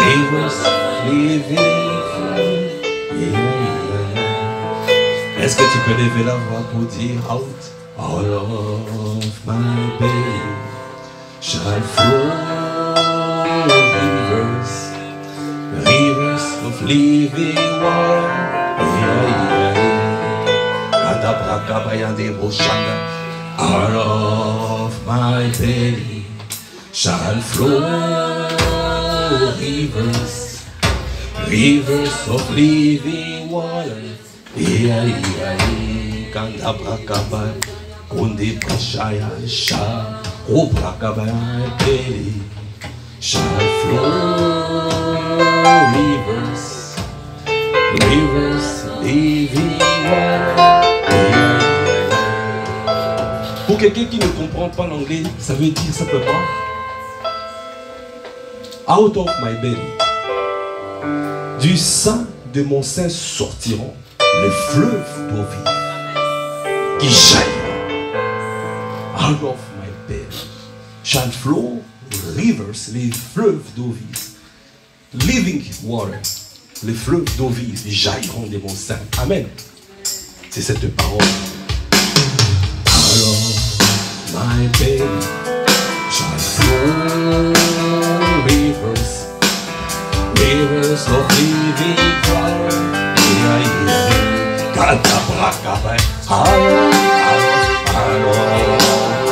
Rivers living. Est-ce que tu peux lever la voix pour dire out of my belly shall flow rivers of living water. Out of my belly shall flow rivers of living water. Kanda brakaba, kundi prashaya sha, obrakaba belly shall flow rivers living water. Pour quelqu'un qui ne comprend pas l'anglais, ça veut dire simplement out of my belly, du sein de mon sein sortiront les fleuves d'eau vive qui jailliront. Out of my belly shall flow rivers, les fleuves d'eau vive, living water, les fleuves d'eau vive jailliront de mon sein. Amen. C'est cette parole. Out of my belly shall flow rivers of living water. Out of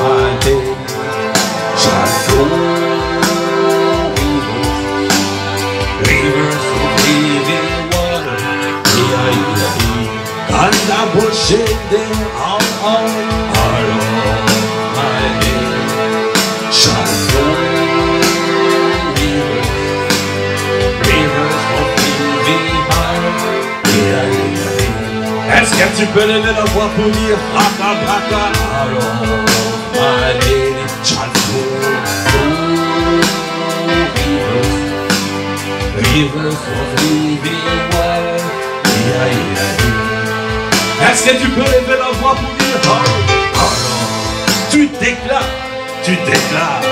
my belly shall flow rivers of living water. Kanda boshende out of my belly shall flow rivers of living water. Est-ce que tu peux lever la voix pour dire Haka Baka? Out of my belly shall flow rivers of living water. Est-ce que tu peux lever la voix pour dire tu déclares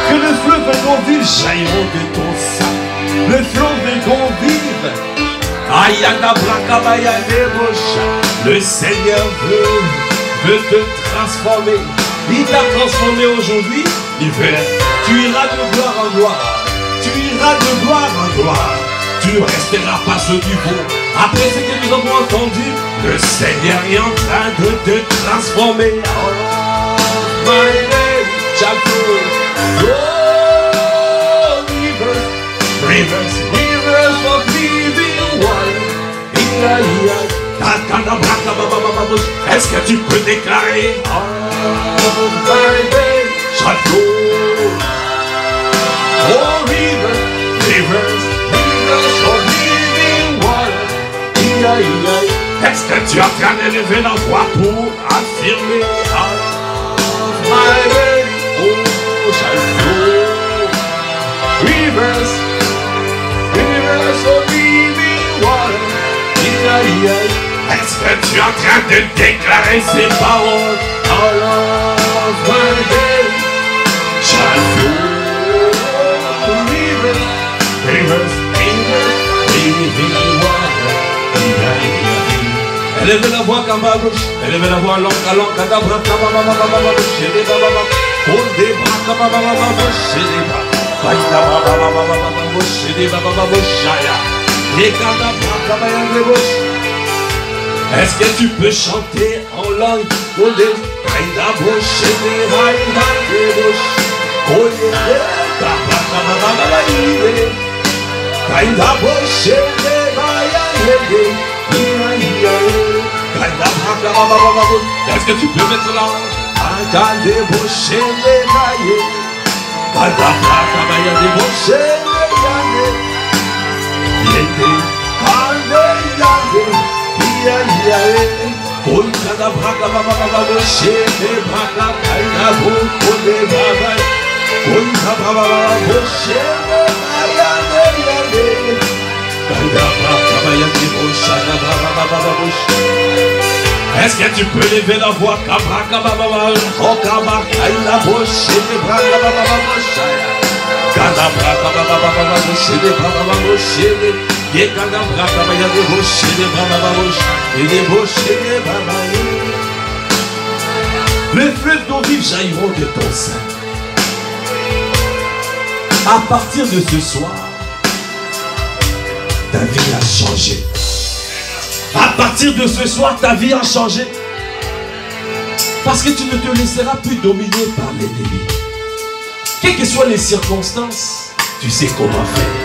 que le fleuve d'eau vive jailliront de ton sein, le fleuve d'eau vive. Le Seigneur veut te transformer. Il t'a transformé aujourd'hui. Il veut. Tu iras de gloire en gloire. Tu iras de gloire en gloire. Tu ne resteras pas ce niveau. Après ce que nous avons entendu, le Seigneur est en train de te transformer. My name shall flow. Rivers of living water. Est-ce que tu peux déclarer my name shall flow rivers of living water. Est-ce que tu es en train d'élever la voix pour affirmer my name shall flow rivers of living water. Est-ce que tu es en train de déclarer ces paroles? Out of my belly shall flow rivers living water. Élevez la voix comme ma bouche, élevez la voix longue à longue, à bras comme ma bouche, chez les baba, pour des bras comme ma bouche, chez les bras, chez les baba, est-ce que tu peux chanter en langue? Est-ce que tu peux mettre la langue? Est-ce que tu peux lever la voix? Les fleuves d'eau vive jailliront de ton sein. À partir de ce soir, ta vie a changé. À partir de ce soir, ta vie a changé. Parce que tu ne te laisseras plus dominer par l'ennemi. Quelles que soient les circonstances, tu sais comment faire.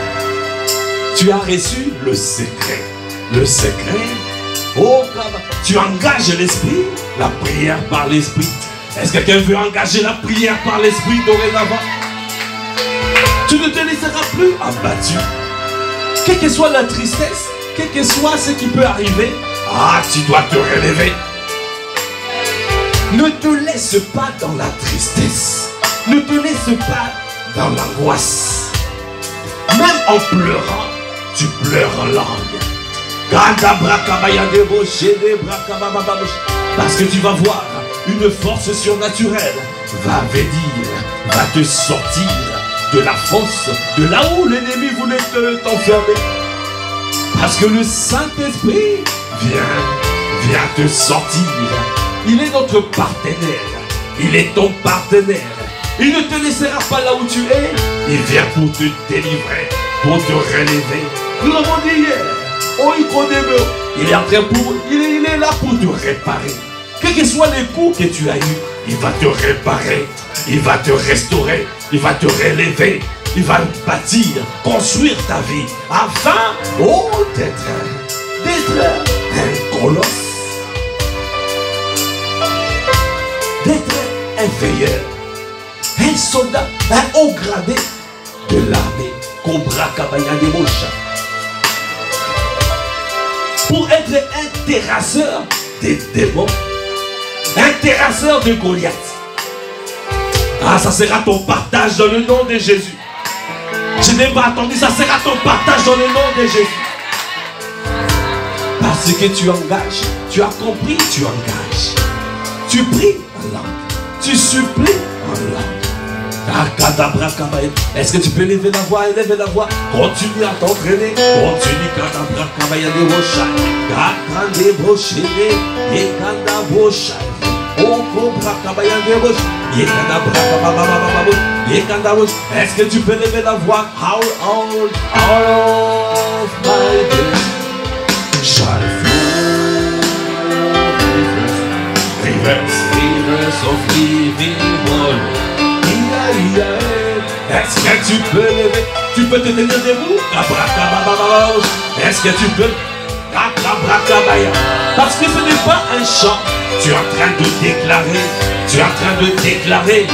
Tu as reçu le secret. Le secret, oh, tu engages l'esprit, la prière par l'esprit. Est-ce que quelqu'un veut engager la prière par l'esprit dorénavant? Tu ne te laisseras plus abattu. Quelle que soit la tristesse, quel que soit ce qui peut arriver, tu dois te relever. Ne te laisse pas dans la tristesse. Ne te laisse pas dans l'angoisse. Même en pleurant, tu pleures en langue. Parce que tu vas voir une force surnaturelle va venir, va te sortir de la fosse, de là où l'ennemi voulait t'enfermer. Parce que le Saint-Esprit vient te sortir. Il est notre partenaire. Il est ton partenaire. Il ne te laissera pas là où tu es. Il vient pour te délivrer, pour te relever. Nous l'avons dit hier. Oh, il est en train il est là pour te réparer. Quels que soient les coups que tu as eus, il va te réparer. Il va te restaurer. Il va te relever. Il va bâtir, construire ta vie afin d'être un colosse, d'être un veilleur, un soldat, un haut gradé de l'armée. Cobra Kabaya de Mosha. Pour être un terrasseur des démons, un terrasseur de Goliath. Ça sera ton partage dans le nom de Jésus. Je n'ai pas attendu, ça sera ton partage dans le nom de Jésus. Parce que tu engages, tu as compris, tu engages. Tu pries en langue, tu supplies en langue. Est-ce que tu peux lever la voix, élever la voix? Continue à t'entraîner, continue Est-ce que tu peux lever la voix? Out of my day shall flow rivers of living water. Est-ce que tu peux lever? Tu peux te tenir debout? Est-ce que tu peux? Parce que ce n'est pas un chant. Tu es en train de déclarer. Tu es en train de déclarer.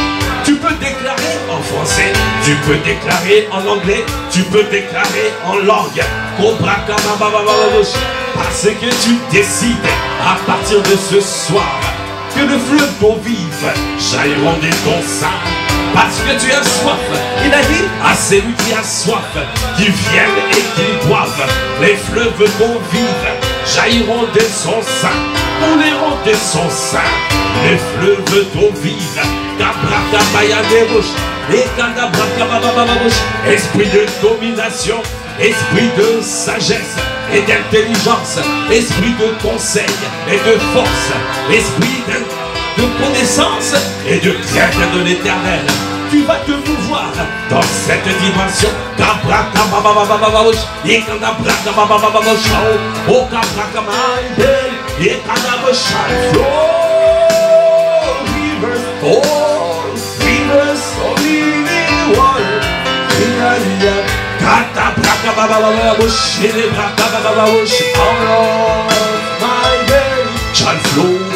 Tu peux déclarer en français. Tu peux déclarer en anglais. Tu peux déclarer en langue. Parce que tu décides à partir de ce soir que le fleuve d'eau vive jailliront de ton sein. Parce que tu as soif. Il a dit à celui qui a soif, qui vienne et qui boive. Les fleuves d'eau vive jailliront de son sein, couleront de son sein. Les fleuves d'eau vive. Esprit de domination, esprit de sagesse et d'intelligence, esprit de conseil et de force, esprit de connaissance et de crainte de l'Éternel. Tu vas te mouvoir dans cette dimension. Shall flow.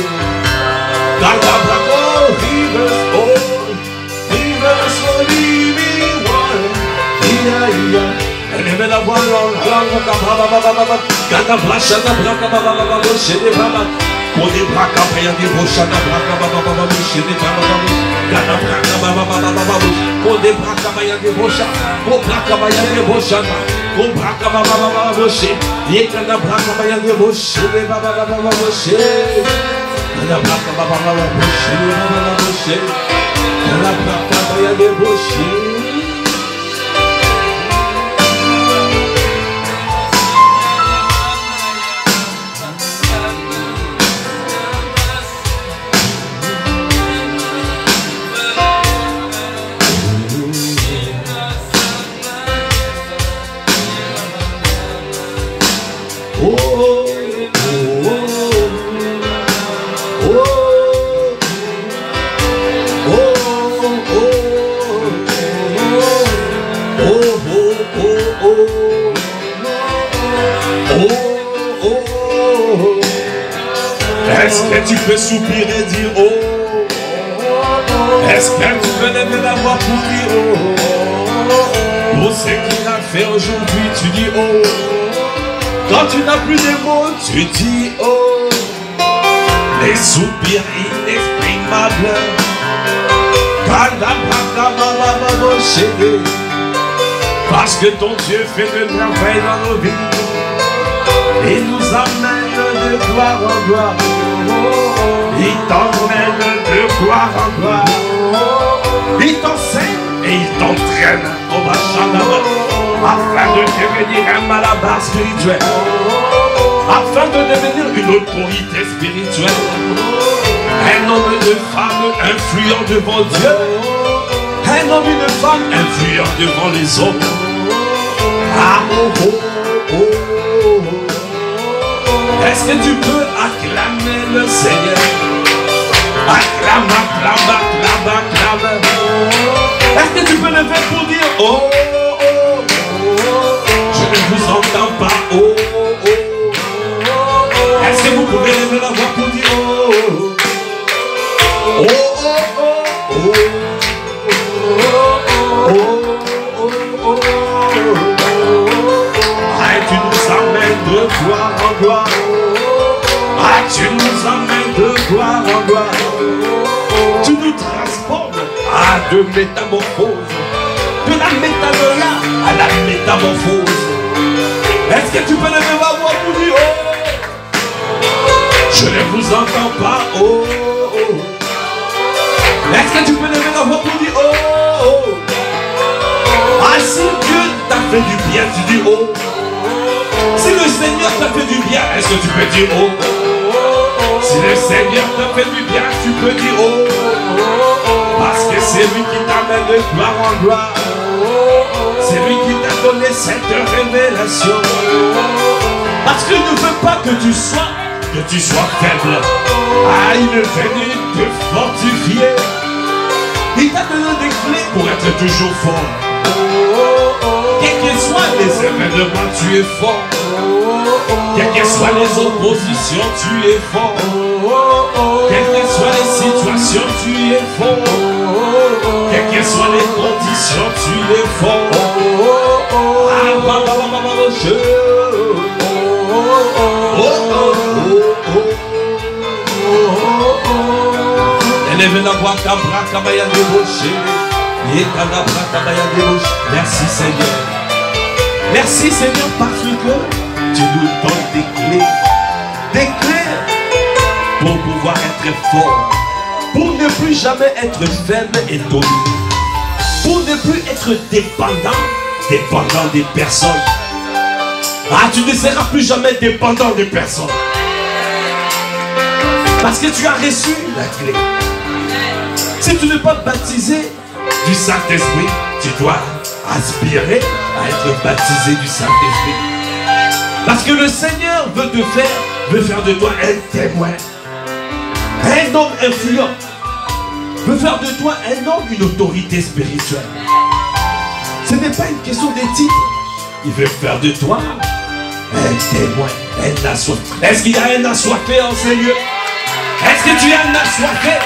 Élevez la voix, Est-ce que tu peux soupirer et dire oh? Est-ce que tu peux lever la voix pour dire oh? Pour ce qu'il a fait aujourd'hui, tu dis oh. Quand tu n'as plus de mots, tu dis oh. Les soupirs inexprimables. Parce que ton Dieu fait de merveilles dans nos vies. Il nous amène de gloire en gloire. Il t'emmène de gloire en gloire. Il t'enseigne et il t'entraîne afin de devenir un malabar spirituel. Afin de devenir une autorité spirituelle. Un homme et une femme influents devant Dieu. Un homme et une femme influents devant les autres. Ah oh oh oh oh. Est-ce que tu peux acclamer le Seigneur? Acclame, acclame, acclame, acclame. Est-ce que tu peux lever pour dire oh, oh, oh, je ne vous entends pas, oh, oh, oh. Est-ce que vous pouvez lever la voix pour dire oh, oh, oh, oh, oh, oh, ah, tu nous amènes de gloire en gloire. Ah, tu nous amènes de gloire en gloire. Tu nous transformes de métamorphose. De la métanoïa à la métamorphose. Est-ce que tu peux lever ma voix pour dire oh? Je ne vous entends pas, oh, oh. Est-ce que tu peux lever la voix pour dire oh, oh. Ah, si Dieu t'a fait du bien, tu dis oh. Si le Seigneur t'a fait du bien, est-ce que tu peux dire oh? Si le Seigneur t'a fait du bien, tu peux dire oh. Parce que c'est lui qui t'amène de gloire en gloire. C'est lui qui t'a donné cette révélation. Parce qu'il ne veut pas que tu sois faible. Ah, il est venu te fortifier. Il t'a donné des clés pour être toujours fort. Quels que soient les événements, tu es fort. Quelles que soient les oppositions, tu es fort. Quelles que soient les situations, tu es fort. Quelles que soient les conditions, tu es fort. Élève la voix, merci Seigneur. Merci Seigneur parce que tu nous donnes des clés. Des clés pour pouvoir être fort. Pour ne plus jamais être faible et dominé. Pour ne plus être dépendant des personnes. Ah, tu ne seras plus jamais dépendant des personnes. Parce que tu as reçu la clé. Si tu n'es pas baptisé du Saint-Esprit, tu dois aspirer à être baptisé du Saint-Esprit. Parce que le Seigneur veut faire de toi un témoin. Un homme influent. Veut faire de toi un homme, une autorité spirituelle. Ce n'est pas une question de titre. Il veut faire de toi un témoin, un assoiffé. Est-ce qu'il y a un assoiffé en Seigneur? Est-ce que tu es un assoiffé?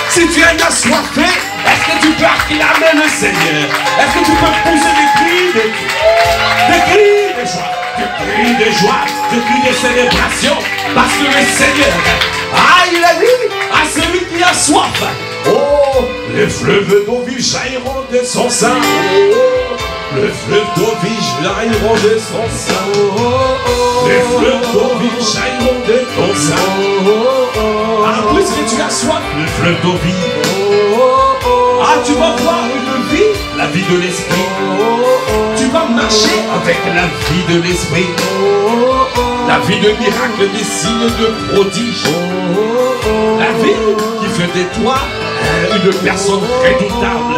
Si tu es un assoiffé, est-ce que tu peux acclamer le Seigneur? Est-ce que tu peux pousser des cris de joie, des cris de joie, des cris de célébration? Parce que le Seigneur, ah, il a dit à celui qui a soif, oh, les fleuves d'eau vive jailliront de son sein. Les fleuves d'eau vive jailliront de son sein. Les fleuves d'eau vive jailliront de ton sein. Ah, d'eau vive. Ah, tu vas voir une vie, la vie de l'esprit. Tu vas marcher avec la vie de l'esprit. La vie de miracles, des signes, de prodiges. La vie qui fait de toi une personne redoutable.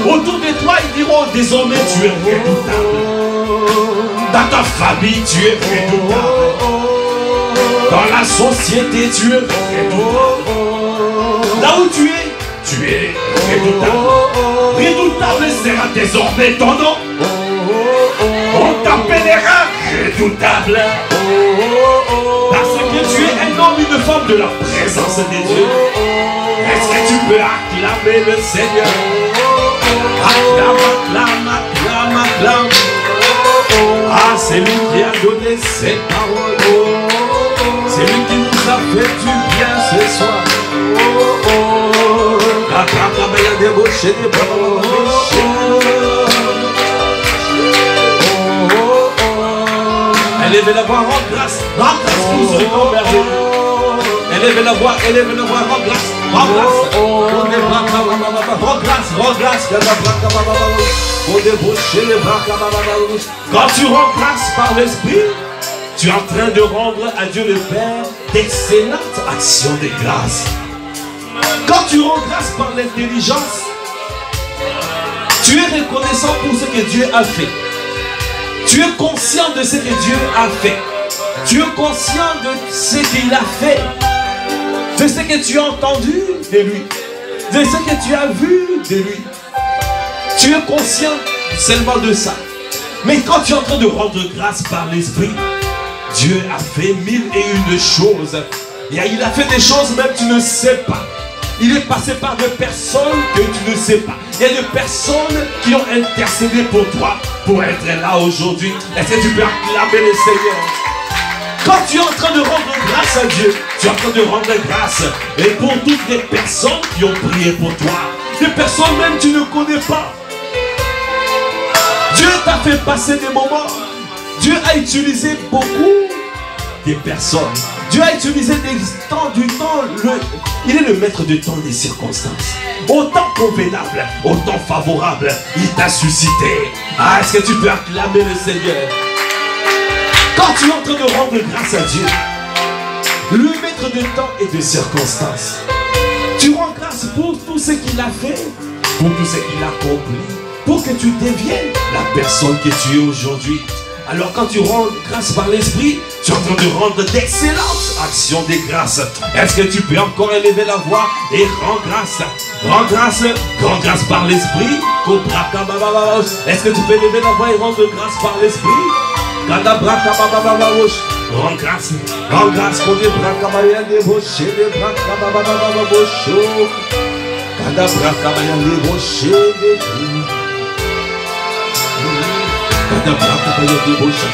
Autour de toi, ils diront désormais tu es redoutable. Dans ta famille, tu es redoutable. Dans la société, tu es redoutable. Là où tu es redoutable. Redoutable sera désormais ton nom. On t'appellera redoutable. Parce que tu es un homme, une femme de la présence de Dieu. Est-ce que tu peux acclamer le Seigneur? Acclame, acclame, acclame, acclame. Ah, c'est lui qui a donné ses paroles. C'est lui qui nous a fait du bien ce soir. Élevez la voix, rends grâce pour ce nom merveilleux. Élevez la voix, rends grâce, rends grâce. Rends grâce, rends grâce. Quand tu rends grâce par l'Esprit, tu es en train de rendre à Dieu le Père d'excellentes actions de grâce. Quand tu rends grâce par l'intelligence, tu es reconnaissant pour ce que Dieu a fait. Tu es conscient de ce que Dieu a fait. Tu es conscient de ce qu'il a fait. De ce que tu as entendu de lui. De ce que tu as vu de lui. Tu es conscient seulement de ça. Mais quand tu es en train de rendre grâce par l'Esprit, Dieu a fait 1001 choses. Et il a fait des choses même tu ne sais pas. Il est passé par des personnes que tu ne sais pas. Il y a des personnes qui ont intercédé pour toi, pour être là aujourd'hui. Est-ce que tu peux acclamer le Seigneur? Quand tu es en train de rendre grâce à Dieu, tu es en train de rendre grâce. Et pour toutes les personnes qui ont prié pour toi, des personnes même que tu ne connais pas. Dieu t'a fait passer des moments. Dieu a utilisé beaucoup des personnes. Dieu a utilisé des temps, du temps. Il est le maître du temps des circonstances. Au temps convenable, au temps favorable, il t'a suscité. Ah, est-ce que tu peux acclamer le Seigneur? Quand tu es en train de rendre grâce à Dieu, le maître de temps et de circonstances, tu rends grâce pour tout ce qu'il a fait, pour tout ce qu'il a accompli, pour que tu deviennes la personne que tu es aujourd'hui. Alors quand tu rends grâce par l'Esprit, tu es en train de rendre d'excellentes actions de grâce. Est-ce que tu peux encore élever la voix et rendre grâce? Rends grâce par l'Esprit. Est-ce que tu peux élever la voix et rendre grâce par l'Esprit? Rends grâce pour les bras camarades débauchés, les bras camarades débauchés. Cada bras camarades débauchés, cada braca vai de bocha,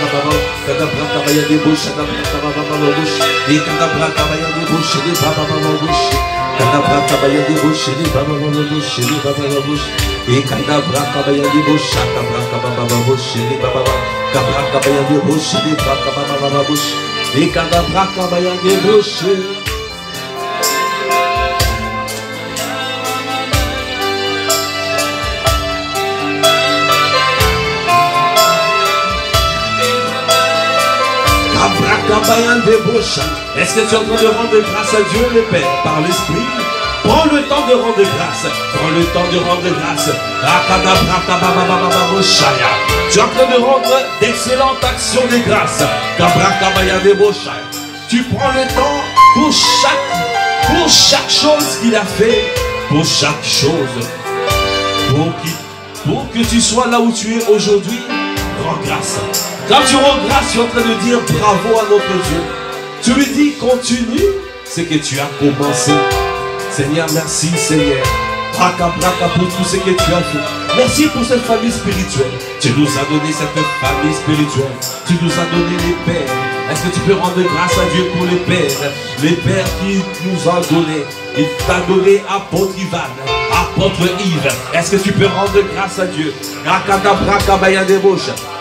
cada braca vai de bocha, cada braca vai de bocha, e cada braca vai de bocha, de baba baba bocha, cada braca vai de bocha, de baba baba bocha, de baba baba bocha, e cada braca vai de bocha, cada braca baba bocha, de baba baba, cada braca vai de bocha, de braca baba bocha, e cada braca vai de bocha. Est-ce que tu es en train de rendre grâce à Dieu le Père par l'Esprit? Prends le temps de rendre grâce. Prends le temps de rendre grâce. Tu es en train de rendre d'excellentes actions de grâce. Tu prends le temps pour chaque chose qu'il a fait. Pour chaque chose. Pour que tu sois là où tu es aujourd'hui. Rends grâce. Quand tu rends grâce, tu es en train de dire bravo à notre Dieu. Tu lui dis continue ce que tu as commencé. Seigneur, merci Seigneur. Braka braka pour tout ce que tu as fait. Merci pour cette famille spirituelle. Tu nous as donné cette famille spirituelle. Tu nous as donné les pères. Est-ce que tu peux rendre grâce à Dieu pour les pères? Les pères qui nous ont donné. Il t'a donné apôtre Ivan, apôtre Yves. Est-ce que tu peux rendre grâce à Dieu?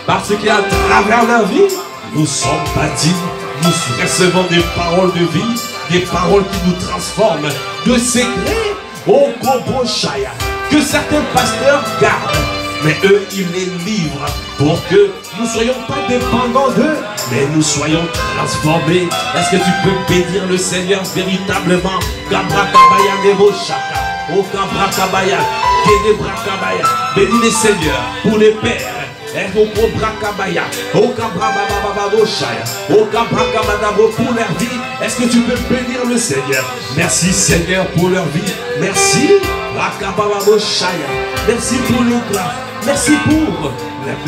Parce qu'à travers la vie, nous sommes bâtis nous recevons des paroles de vie, des paroles qui nous transforment, de secrets au Koboshaya, que certains pasteurs gardent, mais eux, ils les livrent pour que nous ne soyons pas dépendants d'eux, mais nous soyons transformés. Est-ce que tu peux bénir le Seigneur véritablement? Gabrakabaya Neboshaka, O Gabrakabaya, Gedebrakabaya. Bénis les Seigneurs pour les pères. Pour leur vie, est-ce que tu peux bénir le Seigneur? Merci Seigneur pour leur vie. Merci. Merci pour le grâce. Merci pour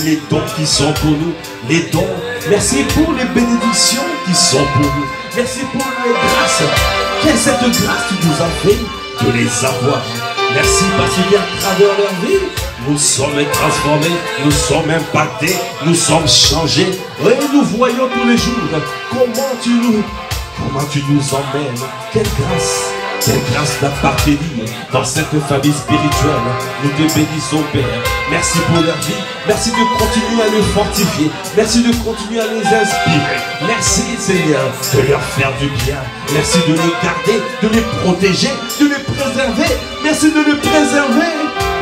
les dons qui sont pour nous. Les dons. Merci pour les bénédictions qui sont pour nous. Merci pour les grâces. Quelle est cette grâce que tu nous as fait de les avoir? Merci parce qu'à travers leur vie, nous sommes transformés, nous sommes impactés, nous sommes changés. Et nous voyons tous les jours comment tu nous emmènes. Quelle grâce d'appartenir dans cette famille spirituelle. Nous te bénissons Père. Merci pour leur vie. Merci de continuer à les fortifier. Merci de continuer à les inspirer. Merci Seigneur de leur faire du bien. Merci de les garder, de les protéger, de les préserver. Merci de les préserver.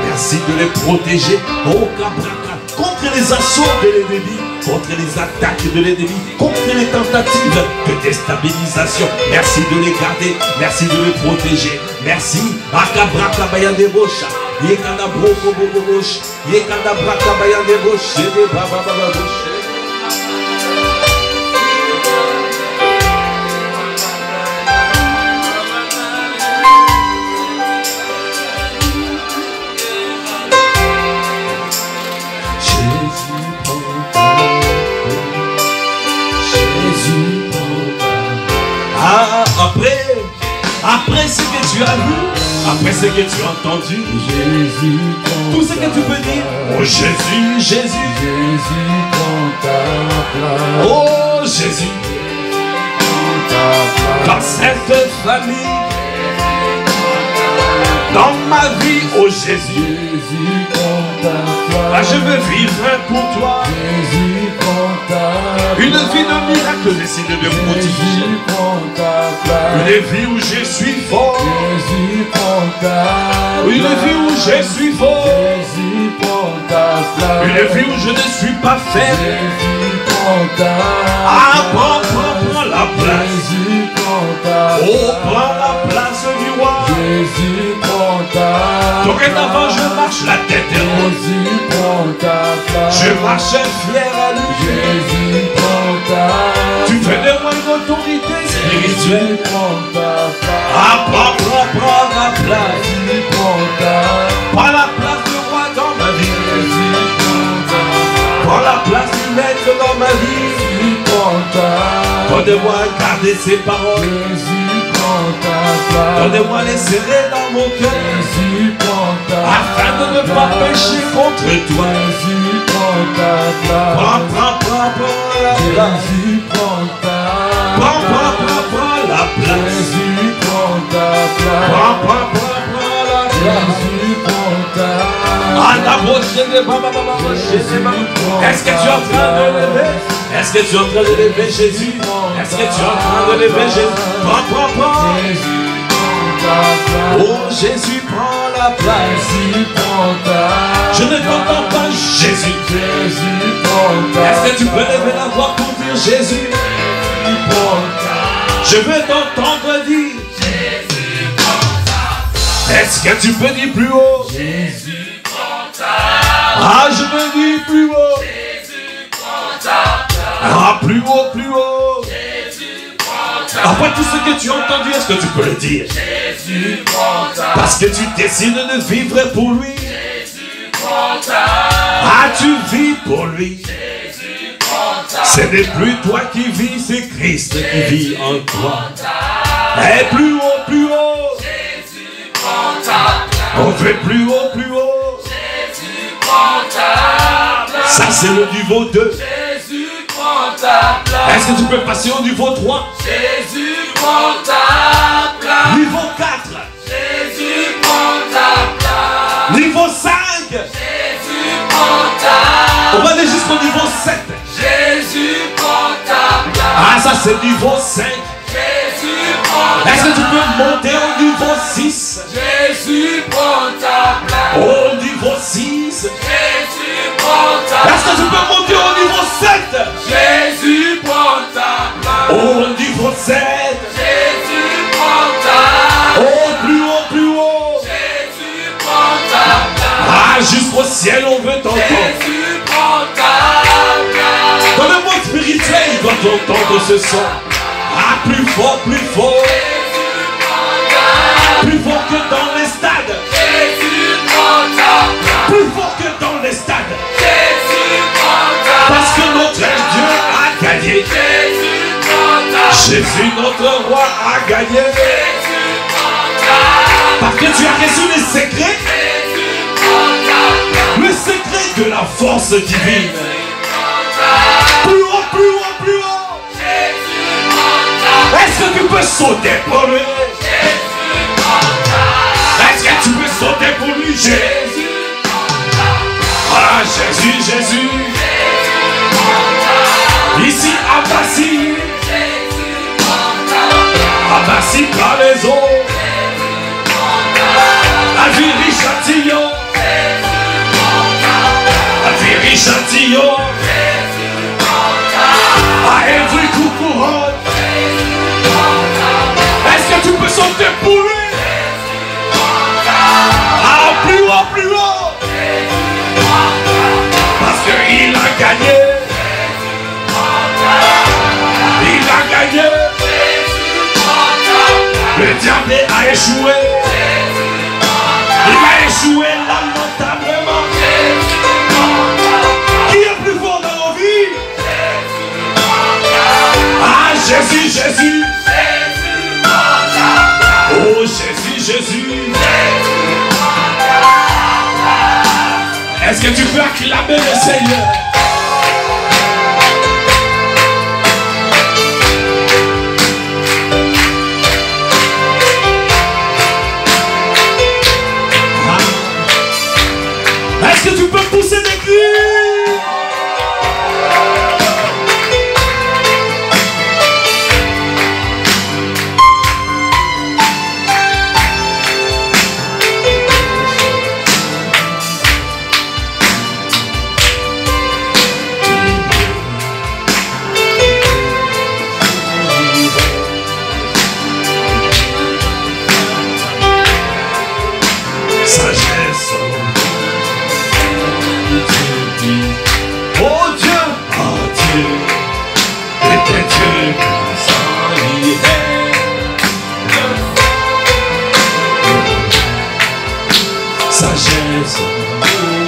Merci de les protéger. Oh Cabraca, contre les assauts de l'ennemi, contre les attaques de l'ennemi, contre les tentatives de déstabilisation. Merci de les garder. Merci de les protéger. Merci. Akabraka bayandebosha. Yekadabroko bobobosh. Yekadabraka bayandebosh. Yedebabababosh. Après ce que tu as vu, après ce que tu as entendu, Jésus, tout ce que tu peux dire, oh Jésus, Jésus, Jésus, oh Jésus, dans cette famille, dans ma vie, oh Jésus, ah, je veux vivre pour toi. Une vie de miracle, décide de protéger. Une vie où je suis fort. Une vie où je suis fort. Une vie où je ne suis pas faible. Ah, prends la place. Oh, prends la place du roi. Dorénavant, je marche la tête haute. Je marche fier à lui. Tu fais de moi une autorité spirituelle. Ah, prends la place. Prends la place du roi dans ma vie. Prends la place du maître dans ma vie. Donne-moi à garder ses paroles. Donne-moi les serrer dans mon cœur. Afin de ne pas pécher contre toi. Prends la place. Prends la place. Est-ce que tu es en train de lever? Est-ce que tu es en train de lever Jésus? Est-ce que tu es en train de lever Jésus? Prends. Oh Jésus, prends la place. Je ne t'entends pas Jésus. Est-ce que tu peux lever la voix pour dire Jésus? Je veux t'entendre dire Jésus, prends ta place. Est-ce que tu peux dire plus haut? Jésus, prends ta place. Ah, je veux dire plus haut. Jésus, prends ta place. Ah, plus haut. Jésus, prends ta place. Après tout ce que tu as entendu, est-ce que tu peux le dire? Jésus, prends ta place. Parce que tu décides de vivre pour lui. Jésus, prends ta place. Ah, tu vis pour lui. Ce n'est plus toi qui vis, c'est Christ qui vit en toi. Et plus haut. Jésus, prends ta place. On fait plus haut. Jésus, prends ta place. Ça c'est le niveau 2. Jésus, prends ta place. Est-ce que tu peux passer au niveau 3? Jésus, prends ta place. Niveau 4. Jésus, prends ta place. Niveau 5. Jésus, prends ta place. On va aller jusqu'au niveau 7. Jésus, prends ta place. Ah, ça c'est niveau 5. Est-ce que tu peux monter au niveau 6? Jésus prend ta place. Au niveau 6. Jésus prend ta place. Est-ce que tu peux monter au niveau 7? Jésus prend ta place. Au niveau 7. Jésus prend ta place. Oh, plus haut, plus haut. Jésus prend ta place. Ah, jusqu'au ciel, on veut t'entendre. Jésus prend ta place. Dans le monde spirituel, il doit t'entendre ce son. Ah, plus fort, plus fort. Plus fort que dans les stades. Jésus prend ta place. Plus fort que dans les stades. Jésus prend ta place. Parce que notre Dieu a gagné. Jésus prend ta place. Jésus, notre roi, a gagné. Jésus prend ta place. Parce que tu as reçu les secrets. Jésus prend ta place. Le secret de la force divine. Jésus prend ta place. Plus haut, plus haut, plus haut. Jésus prend ta place. Est-ce que tu peux sauter pour lui? Jésus prend ta place. Est-ce que tu peux sauter pour lui? Jésus prend ta place. Ah, Jésus, Jésus. Jésus prend ta place. Ici, à Bassi. Jésus prend ta place. À Bassi, par les eaux. Jésus prend ta place. À Viry-Châtillon. Jésus prend ta place. À Viry-Châtillon. Jésus prend ta place. À Évry-Coucouronne. Jésus prend ta place. Est-ce que tu peux sauter pour lui? Jésus prend ta place. Ah, plus haut, plus haut. Jésus prend ta place. Parce qu'il a gagné. Jésus prend ta place. Il a gagné. Jésus prend ta place. Le diable a échoué. Jésus prend ta Il place. a échoué lamentablement. Jésus prend ta place. Qui est plus fort dans nos vies? Jésus prend ta place. Ah, Jésus, Jésus. Jésus prend ta place. Oh, Jésus, Jésus. Jésus prend ta place. Est-ce que tu peux acclamer le Seigneur? Ah. Est-ce que tu peux pousser des cris? Sagesse. Oh Dieu, était Dieu sans sagesse,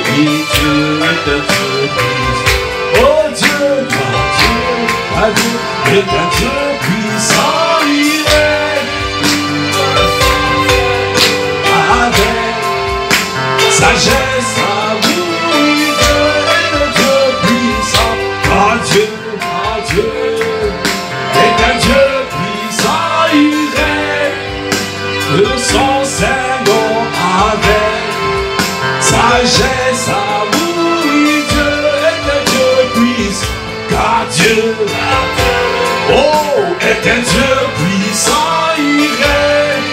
oui, Dieu était Dieu. Oh Dieu, Dieu est un Dieu puissant, il est avec sagesse, oui, Dieu est un Dieu puissant. Oh Dieu est un Dieu puissant, il règne de son Seigneur avec sagesse, oui, Dieu est un Dieu puissant, car Dieu, oh, est un Dieu puissant, il règne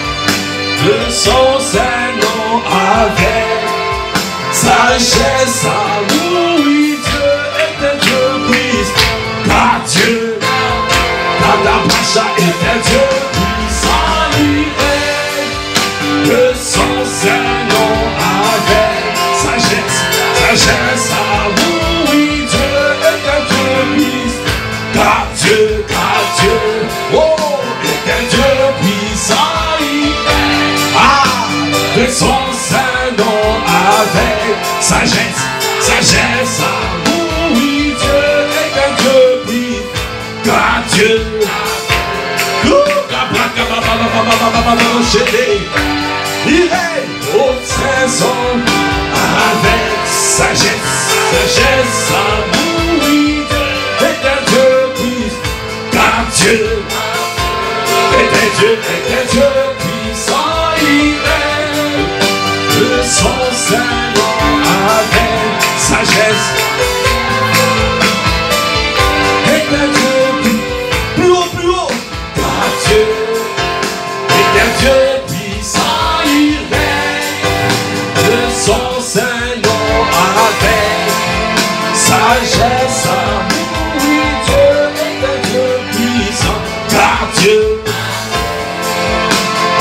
de son Seigneur avec sagesse, oui, Dieu est un Dieu puissant, car Dieu, Kadabacha est un Dieu puissant, il règne de son Seigneur avec sagesse, oui, Dieu est un Dieu puissant, car Dieu, oh, est un Dieu puissant, il règne de son Seigneur avec sagesse, oui, Dieu est un Dieu puissant, car Dieu, il règne aux saisons avec sagesse, oui, Dieu est un Dieu puissant, car Dieu est un Dieu puissant, il règne de son Seigneur avec sagesse. Est un Dieu plus haut, plus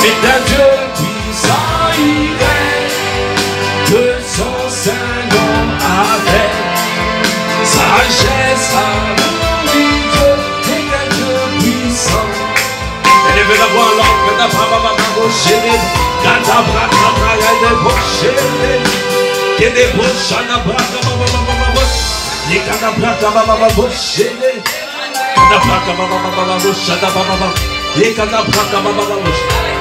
C'est un Dieu puissant, il règne de son saint nom avec sagesse, amour, Dieu est un Dieu puissant. Élevez la voix en langue,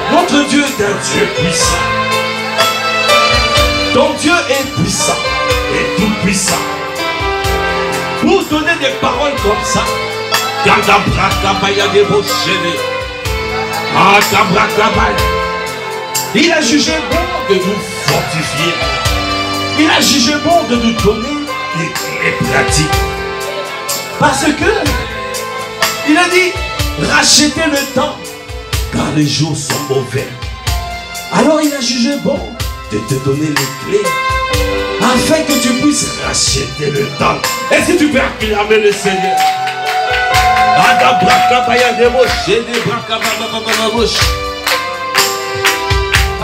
notre Dieu est un Dieu puissant. Ton Dieu est puissant et tout puissant. Pour donner des paroles comme ça, il a jugé bon de nous fortifier. Il a jugé bon de nous donner les clés pratiques. Parce que il a dit, rachetez le temps, car les jours sont mauvais. Alors il a jugé bon de te donner les clés, afin que tu puisses racheter le temps. Est-ce que tu peux acclamer le Seigneur?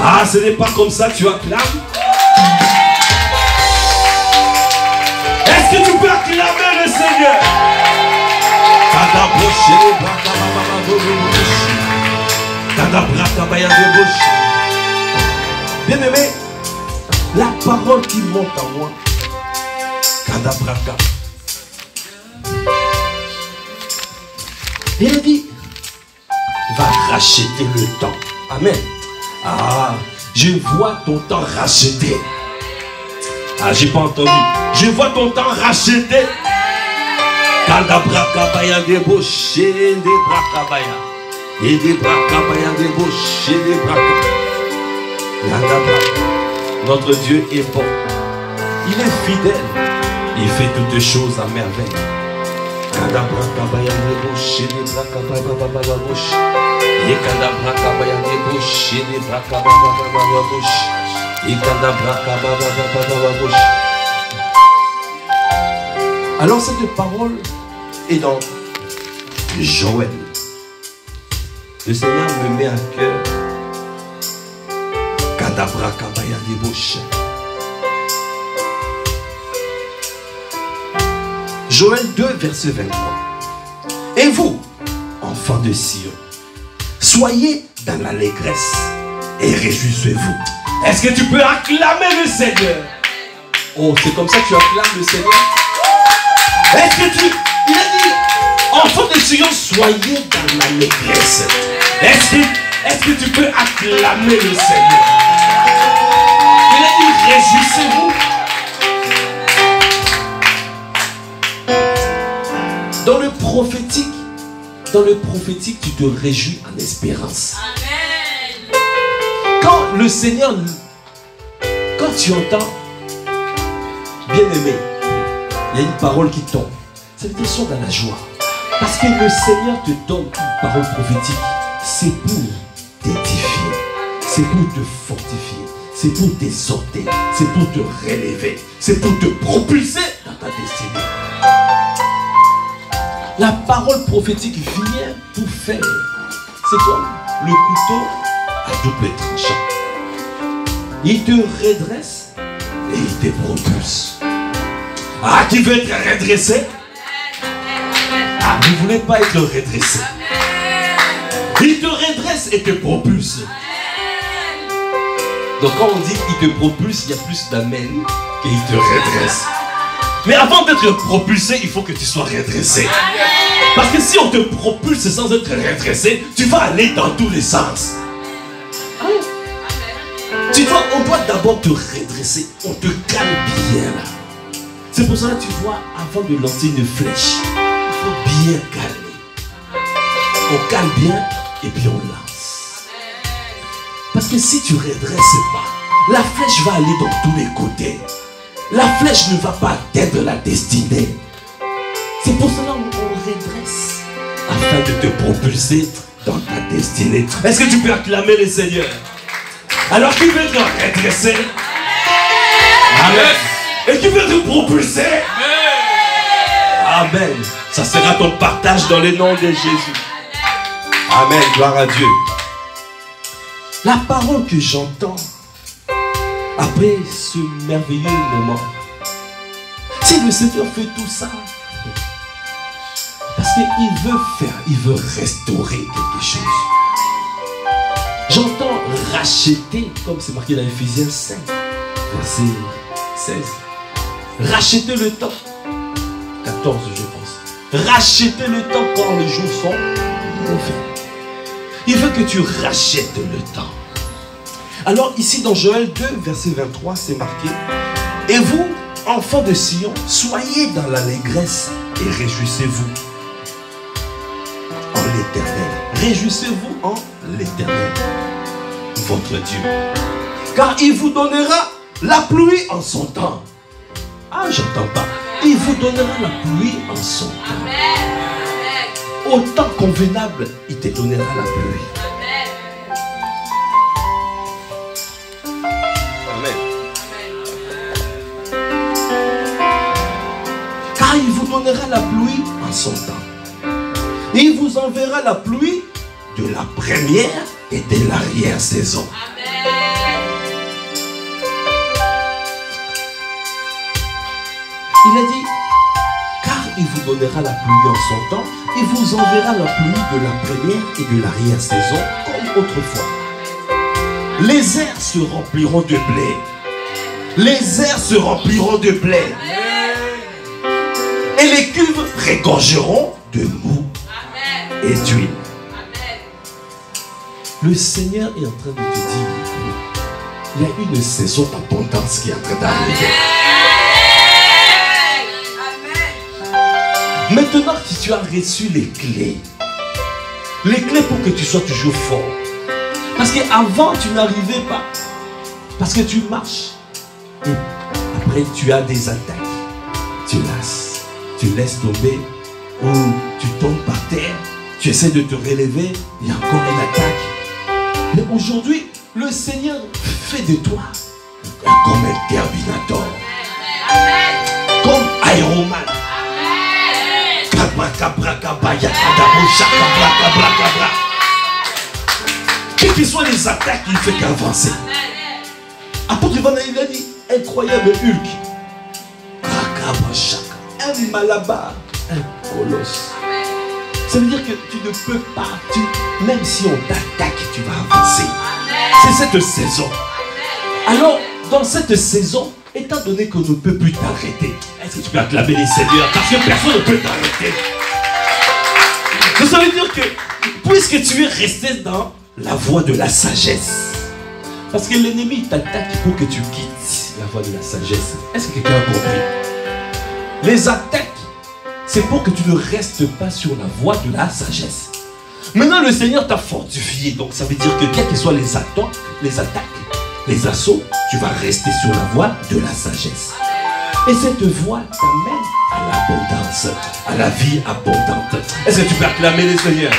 Ah, ce n'est pas comme ça que tu acclames. Est-ce que tu peux acclamer le Seigneur? Bien aimé, la parole qui monte en moi, il a dit, va racheter le temps. Amen. Ah, je vois ton temps racheté. Ah, j'ai pas entendu. Je vois ton temps racheté. Kadabrakabaya débauché des brakabaya. Et des brakabaya débauché des brakabaya. Notre Dieu est bon. Il est fidèle. Il fait toutes choses à merveille. Kadabrakabaya débauché des brakabaya bouche. Et kadabrakabaya débauché des brakabaya bouche. Et kadabrakabaya bouche. Alors cette parole est dans Joël. Le Seigneur me met à cœur. Kadabrakabaya débauché. Joël 2, verset 23. Et vous, enfants de Sion, soyez dans l'allégresse et réjouissez-vous. Est-ce que tu peux acclamer le Seigneur? Oh, c'est comme ça que tu acclames le Seigneur? Est-ce que tu... Il a dit, enfants de Sion, soyez dans l'allégresse. Est-ce que tu peux acclamer le Seigneur? Il a dit, réjouissez-vous. Dans le prophétique, tu te réjouis en espérance. Amen. Quand le Seigneur, quand tu entends, bien aimé, il y a une parole qui tombe. Ça veut dire sois dans la joie. Parce que le Seigneur te donne une parole prophétique. C'est pour t'édifier. C'est pour te fortifier. C'est pour t'exhorter. C'est pour te relever. C'est pour te propulser dans ta destinée. La parole prophétique vient pour faire. C'est comme le couteau à double tranchant. Il te redresse et il te propulse. Ah, qui veut être redressé? Ah, vous ne voulez pas être redressé. Il te redresse et te propulse. Donc quand on dit qu'il te propulse, il y a plus d'amen qu'il te redresse. Mais avant d'être propulsé, il faut que tu sois redressé. Parce que si on te propulse sans être redressé, tu vas aller dans tous les sens. On doit d'abord te redresser. On te calme bien là. C'est pour ça que tu vois, avant de lancer une flèche, il faut bien calmer. On calme bien et puis on lance. Parce que si tu ne redresses pas, la flèche va aller dans tous les côtés. La flèche ne va pas atteindre la destinée. C'est pour cela qu'on redresse afin de te propulser dans ta destinée. Est-ce que tu peux acclamer le Seigneur? Alors qui veut te redresser? Amen. Et qui veut te propulser? Amen. Ça sera ton partage dans le nom de Jésus. Amen. Gloire à Dieu. La parole que j'entends après ce merveilleux moment, si le Seigneur fait tout ça, parce qu'il veut faire, il veut restaurer quelque chose. J'entends racheter, comme c'est marqué dans Ephésiens 5, verset 16. Racheter le temps. 14, je pense. Racheter le temps quand les jours sont mauvais. Il veut que tu rachètes le temps. Alors ici dans Joël 2, verset 23, c'est marqué. Et vous, enfants de Sion, soyez dans l'allégresse et réjouissez-vous en l'Éternel. Réjouissez-vous en l'Éternel, votre Dieu. Car il vous donnera la pluie en son temps. Ah, j'entends pas. Il vous donnera la pluie en son temps. Au temps convenable, il te donnera la pluie. Car il vous donnera la pluie en son temps. Et il vous enverra la pluie de la première et de l'arrière-saison. Il a dit, car il vous donnera la pluie en son temps, il vous enverra la pluie de la première et de l'arrière-saison comme autrefois. Les airs se rempliront de blé. Les airs se rempliront de blé. Et les cuves regorgeront de mou et d'huile. Le Seigneur est en train de te dire, il y a une saison d'abondance qui est en train d'arriver. Maintenant que tu as reçu les clés pour que tu sois toujours fort. Parce qu'avant tu n'arrivais pas. Parce que tu marches. Et après tu as des attaques. Tu lasses. Tu laisses tomber. Ou tu tombes par terre. Tu essaies de te relever. Il y a encore une attaque. Mais aujourd'hui, le Seigneur fait de toi comme un Terminator. Comme Iron Man. Quelles que soient les attaques, il ne fait qu'avancer. Apôtre Ivan a dit, incroyable Hulk. Un malabar, un colosse. Ça veut dire que tu ne peux pas, même si on t'attaque, tu vas avancer. C'est cette saison. Alors, dans cette saison, étant donné qu'on ne peut plus t'arrêter, est-ce que tu peux acclamer les seigneurs? Parce que personne ne peut t'arrêter. Ça veut dire que, puisque tu es resté dans la voie de la sagesse, parce que l'ennemi t'attaque pour que tu quittes la voie de la sagesse. Est-ce que quelqu'un a compris? Les attaques, c'est pour que tu ne restes pas sur la voie de la sagesse. Maintenant, le Seigneur t'a fortifié. Donc, ça veut dire que quelles que soient les attaques, les assauts, tu vas rester sur la voie de la sagesse. Et cette voie t'amène à l'abondance, à la vie abondante. Est-ce que tu peux acclamer les Seigneurs?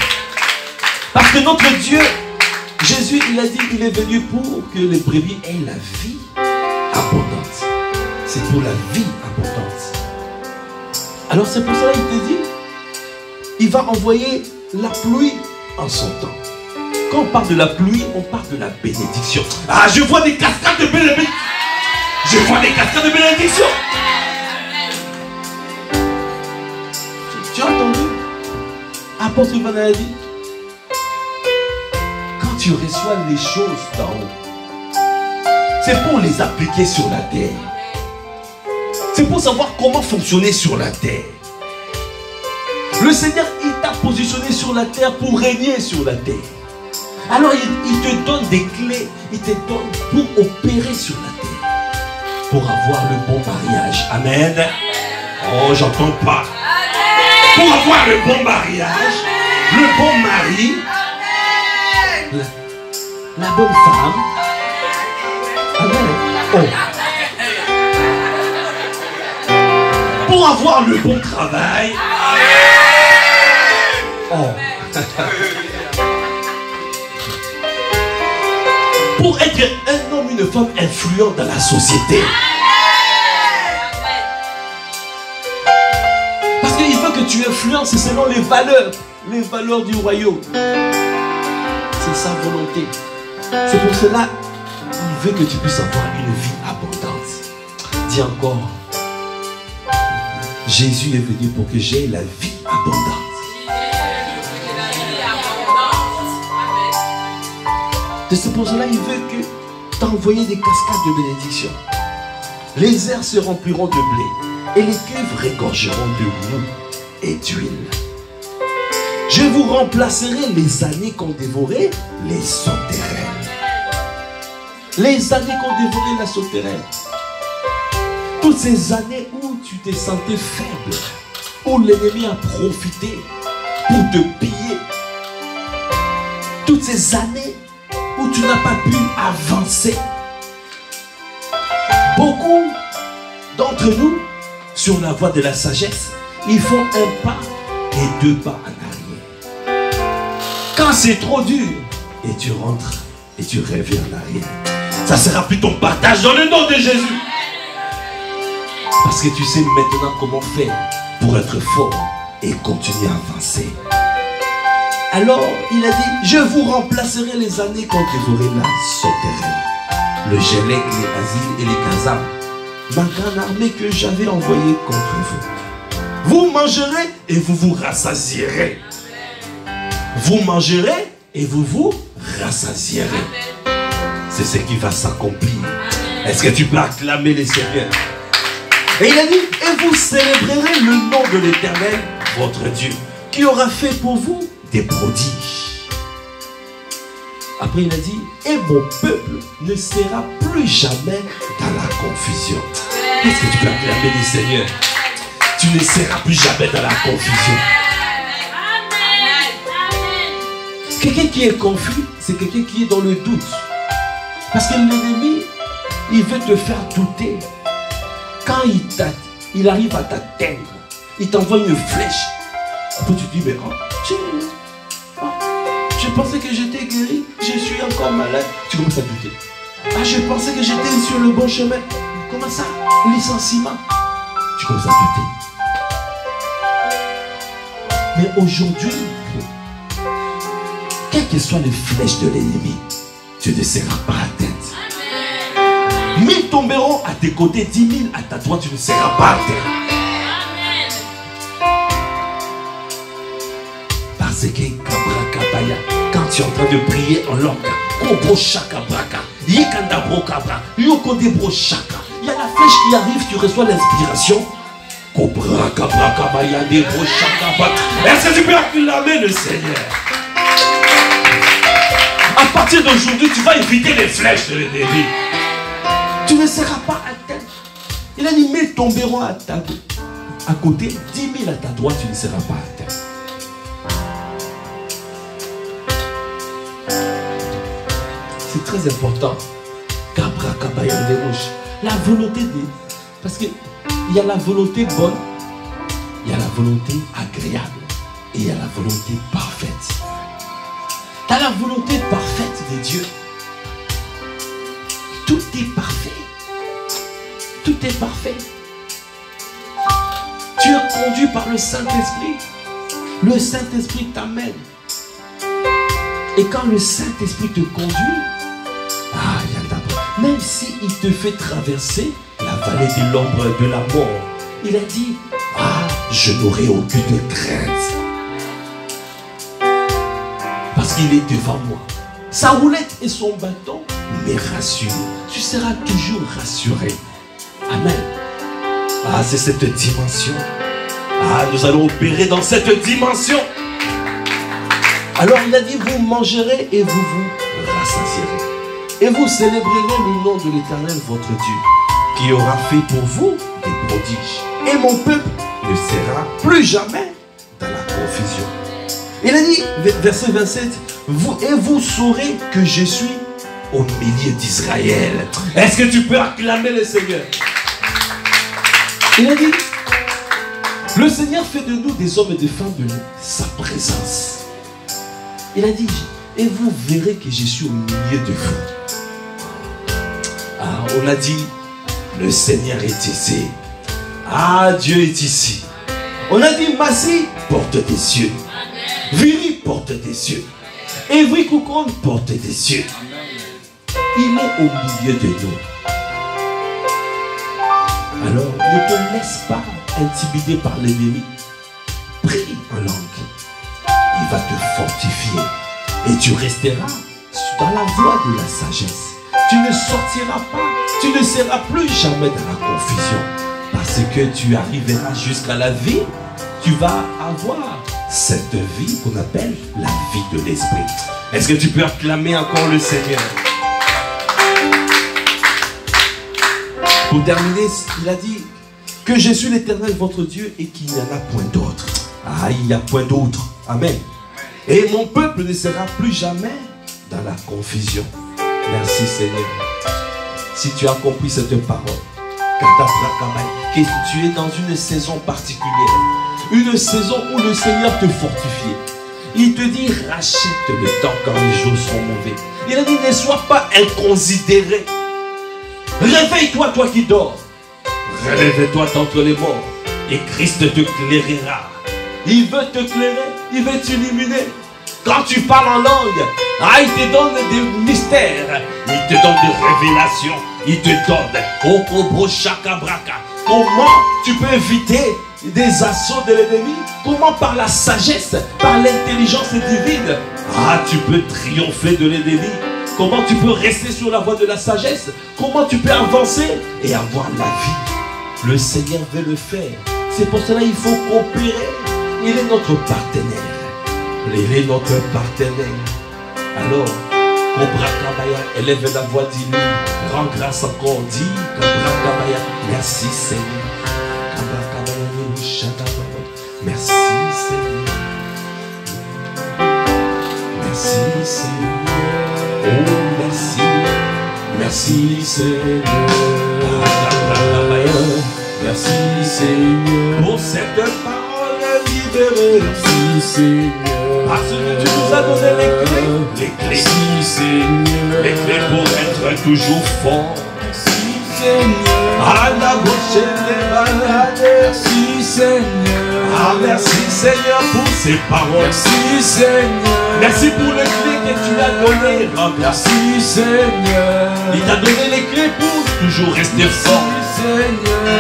Parce que notre Dieu, Jésus, il a dit qu'il est venu pour que les brebis aient la vie abondante. C'est pour la vie abondante. Alors c'est pour ça qu'il te dit, il va envoyer la pluie en son temps. Quand on parle de la pluie, on parle de la bénédiction. Ah, je vois des cascades de bénédiction. Je vois des cascades de bénédiction. Tu as entendu? Apôtre Ivan a dit, quand tu reçois les choses d'en haut, c'est pour les appliquer sur la terre. C'est pour savoir comment fonctionner sur la terre. Le Seigneur, il t'a positionné sur la terre pour régner sur la terre. Alors il te donne des clés, il te donne pour opérer sur la terre. Pour avoir le bon mariage. Amen. Oh, j'entends pas. Pour avoir le bon mariage, le bon mari, la bonne femme. Amen. Oh. Pour avoir le bon travail. Oh. Pour être un homme, une femme influente dans la société. Parce qu'il veut que tu influences selon les valeurs du royaume. C'est sa volonté. C'est pour cela qu'il veut que tu puisses avoir une vie abondante. Dis encore, Jésus est venu pour que j'aie la vie abondante. C'est pour cela qu'il veut que t'envoyer des cascades de bénédiction. Les airs se rempliront de blé et les cuves regorgeront de mou et d'huile. Je vous remplacerai les années qu'ont dévoré les sauterelles. Les années qu'ont dévoré la sauterelle. Toutes ces années où tu t'es senti faible, où l'ennemi a profité pour te piller. Toutes ces années où tu n'as pas pu avancer. Beaucoup d'entre nous, sur la voie de la sagesse, ils font un pas et 2 pas en arrière. Quand c'est trop dur, et tu rentres et tu reviens en arrière. Ça sera plus ton partage dans le nom de Jésus. Parce que tu sais maintenant comment faire pour être fort et continuer à avancer. Alors, il a dit, je vous remplacerai les années quand dévoré la sauterelle, le Gélec, les Asiles et les Kazam, ma grande armée que j'avais envoyée contre vous. Vous mangerez et vous vous rassasierez. Vous mangerez et vous vous rassasierez. C'est ce qui va s'accomplir. Est-ce que tu peux acclamer les Seigneurs? Et il a dit, et vous célébrerez le nom de l'Éternel, votre Dieu, qui aura fait pour vous des prodiges. Après il a dit, et mon peuple ne sera plus jamais dans la confusion. Est-ce que tu peux acclamer les Seigneurs? Tu ne seras plus jamais dans la confusion. Quelqu'un qui est confus, c'est quelqu'un qui est dans le doute. Parce que l'ennemi, il veut te faire douter. Quand il arrive à t'atteindre, il t'envoie une flèche. Après tu te dis, mais je pensais que j'étais guéri, je suis encore malade. Tu commences à douter. Ah, je pensais que j'étais sur le bon chemin. Comment ça? Licenciement. Tu commences à douter. Mais aujourd'hui, quelles que soient les flèches de l'ennemi, tu ne seras pas atteint. 1000 tomberont à tes côtés, 10 000 à ta droite, tu ne seras pas atteint. Parce que quand tu es en train de prier en langue, il y a la flèche qui arrive, tu reçois l'inspiration. Est-ce que tu peux acclamer le Seigneur? À partir d'aujourd'hui, tu vas éviter les flèches de l'ennemi. Tu ne seras pas atteint. Il a dit, 1000 tomberont à côté, 10 000 à ta droite, tu ne seras pas atteint. C'est très important. La volonté de... Parce qu'il y a la volonté bonne, il y a la volonté agréable et il y a la volonté parfaite. Tu as la volonté parfaite de Dieu. Tout est parfait. Tout est parfait. Tu es conduit par le Saint-Esprit. Le Saint-Esprit t'amène. Et quand le Saint-Esprit te conduit, même s'il te fait traverser la vallée de l'ombre de la mort, il a dit, je n'aurai aucune crainte. Parce qu'il est devant moi. Sa roulette et son bâton me rassurent. Tu seras toujours rassuré. Amen. C'est cette dimension. Nous allons opérer dans cette dimension. Alors il a dit, vous mangerez et vous vous rassasierez. Et vous célébrerez le nom de l'Éternel, votre Dieu, qui aura fait pour vous des prodiges. Et mon peuple ne sera plus jamais dans la confusion. Il a dit, verset 27, vous saurez que je suis au milieu d'Israël. Est-ce que tu peux acclamer le Seigneur? Il a dit, le Seigneur fait de nous des hommes et des femmes de sa présence. Il a dit, et vous verrez que je suis au milieu de vous. On a dit, le Seigneur est ici. Dieu est ici. On a dit, Massi, porte des cieux. Viri, porte des cieux. Evry Koukoun, porte des cieux. Il est au milieu de nous. Alors, ne te laisse pas intimider par l'ennemi. Prie en langue. Il va te fortifier. Et tu resteras dans la voie de la sagesse. Tu ne sortiras pas. Tu ne seras plus jamais dans la confusion. Parce que tu arriveras jusqu'à la vie. Tu vas avoir cette vie qu'on appelle la vie de l'esprit. Est-ce que tu peux acclamer encore le Seigneur? Pour terminer, il a dit que je suis l'Éternel votre Dieu et qu'il n'y en a point d'autre. Ah, il n'y a point d'autre. Amen. Et mon peuple ne sera plus jamais dans la confusion. Merci Seigneur. Si tu as compris cette parole, que tu es dans une saison particulière, une saison où le Seigneur te fortifie. Il te dit rachète le temps quand les jours sont mauvais. Il a dit ne sois pas inconsidéré. Réveille-toi, toi qui dors. Relève-toi d'entre les morts et Christ te clairera. Il veut te clairer, il veut t'illuminer. Quand tu parles en langue, il te donne des mystères, il te donne des révélations, il te donne Okobo Shakabraka. Comment tu peux éviter des assauts de l'ennemi? Comment par la sagesse, par l'intelligence divine, tu peux triompher de l'ennemi? Comment tu peux rester sur la voie de la sagesse? Comment tu peux avancer et avoir la vie? Le Seigneur veut le faire. C'est pour cela qu'il faut coopérer. Il est notre partenaire. Il est notre partenaire. Alors, Cobra Kabaya, élève la voix, dis-lui, rends grâce encore, dis, Cobra Kabaya, merci Seigneur. Cobra Kabaya, merci Seigneur. Merci Seigneur. Oh, merci. Merci Seigneur. Merci Seigneur. Pour cette parole libérée. Merci Seigneur. Parce que tu nous as donné les clés. Les clés. Merci Seigneur. Les clés pour être toujours fort. Merci Seigneur. Merci Seigneur. Merci Seigneur pour ces paroles. Merci Seigneur. Merci pour les clés que tu as données. Merci Seigneur. Il t'a donné les clés pour toujours rester fort.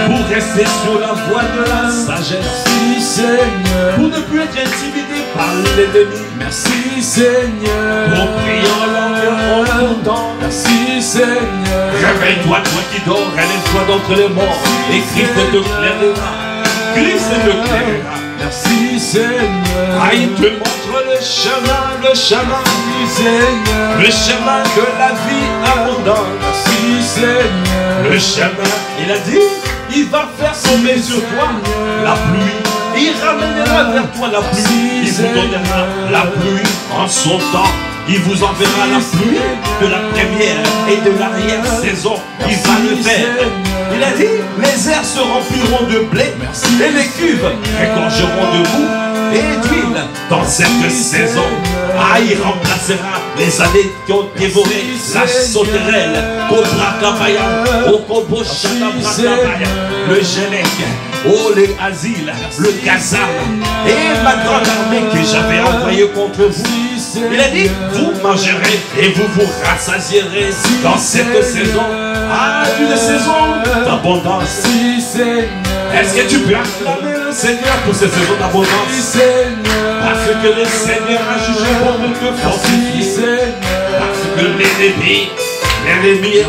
Pour rester sur la voie de la sagesse. Merci Seigneur. Pour ne plus être intimidé par l'ennemi. Merci Seigneur. Pour prier en langue en temps. Merci Seigneur. Réveille-toi, toi qui dors, relève-toi d'entre les morts. Et Christ te clairera. Christ te clairera. Merci Seigneur. Il te montre le chemin du Seigneur. Le chemin de la vie abondante. Merci Seigneur. Le chemin, il a dit, il va faire tomber sur toi la pluie. Il ramènera vers toi la pluie. Il vous donnera la pluie en son temps. Il vous enverra la pluie de la première et de l'arrière-saison. Il va le faire. Il a dit, les airs se rempliront de blé et les cuves récolteront de boue et d'huile dans cette saison. Il remplacera les années qui ont dévoré la sauterelle, Cobra Kabaya, Okobo Shakabraka, le Gélec, le Asile, le Kazam et ma grande armée que j'avais envoyée contre vous. Il a dit, vous mangerez et vous vous rassasierez dans cette saison. Une saison d'abondance. Est-ce que tu peux acclamer le Seigneur pour cette saison d'abondance? Parce que le Seigneur a jugé bon de te fortifier. Parce que l'ennemi est levé.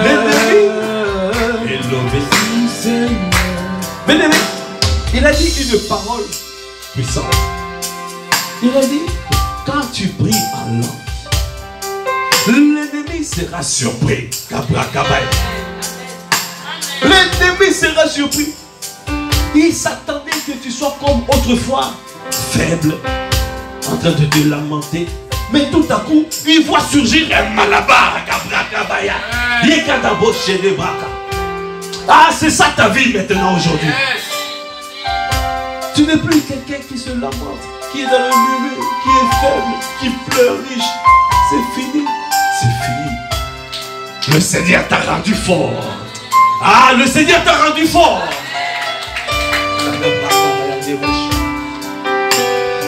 L'ennemi est levé. Bien-aimé, il a dit une parole puissante. Il a dit, quand tu pries en langue, l'ennemi sera surpris. L'ennemi sera surpris. Il s'attendait que tu sois comme autrefois, faible, en train de te lamenter. Mais tout à coup, il voit surgir un malabar. C'est ça ta vie maintenant aujourd'hui. Tu n'es plus quelqu'un qui se lamente, qui est dans le murmure, qui est faible, qui pleure riche. C'est fini. C'est fini. Le Seigneur t'a rendu fort. Le Seigneur t'a rendu fort.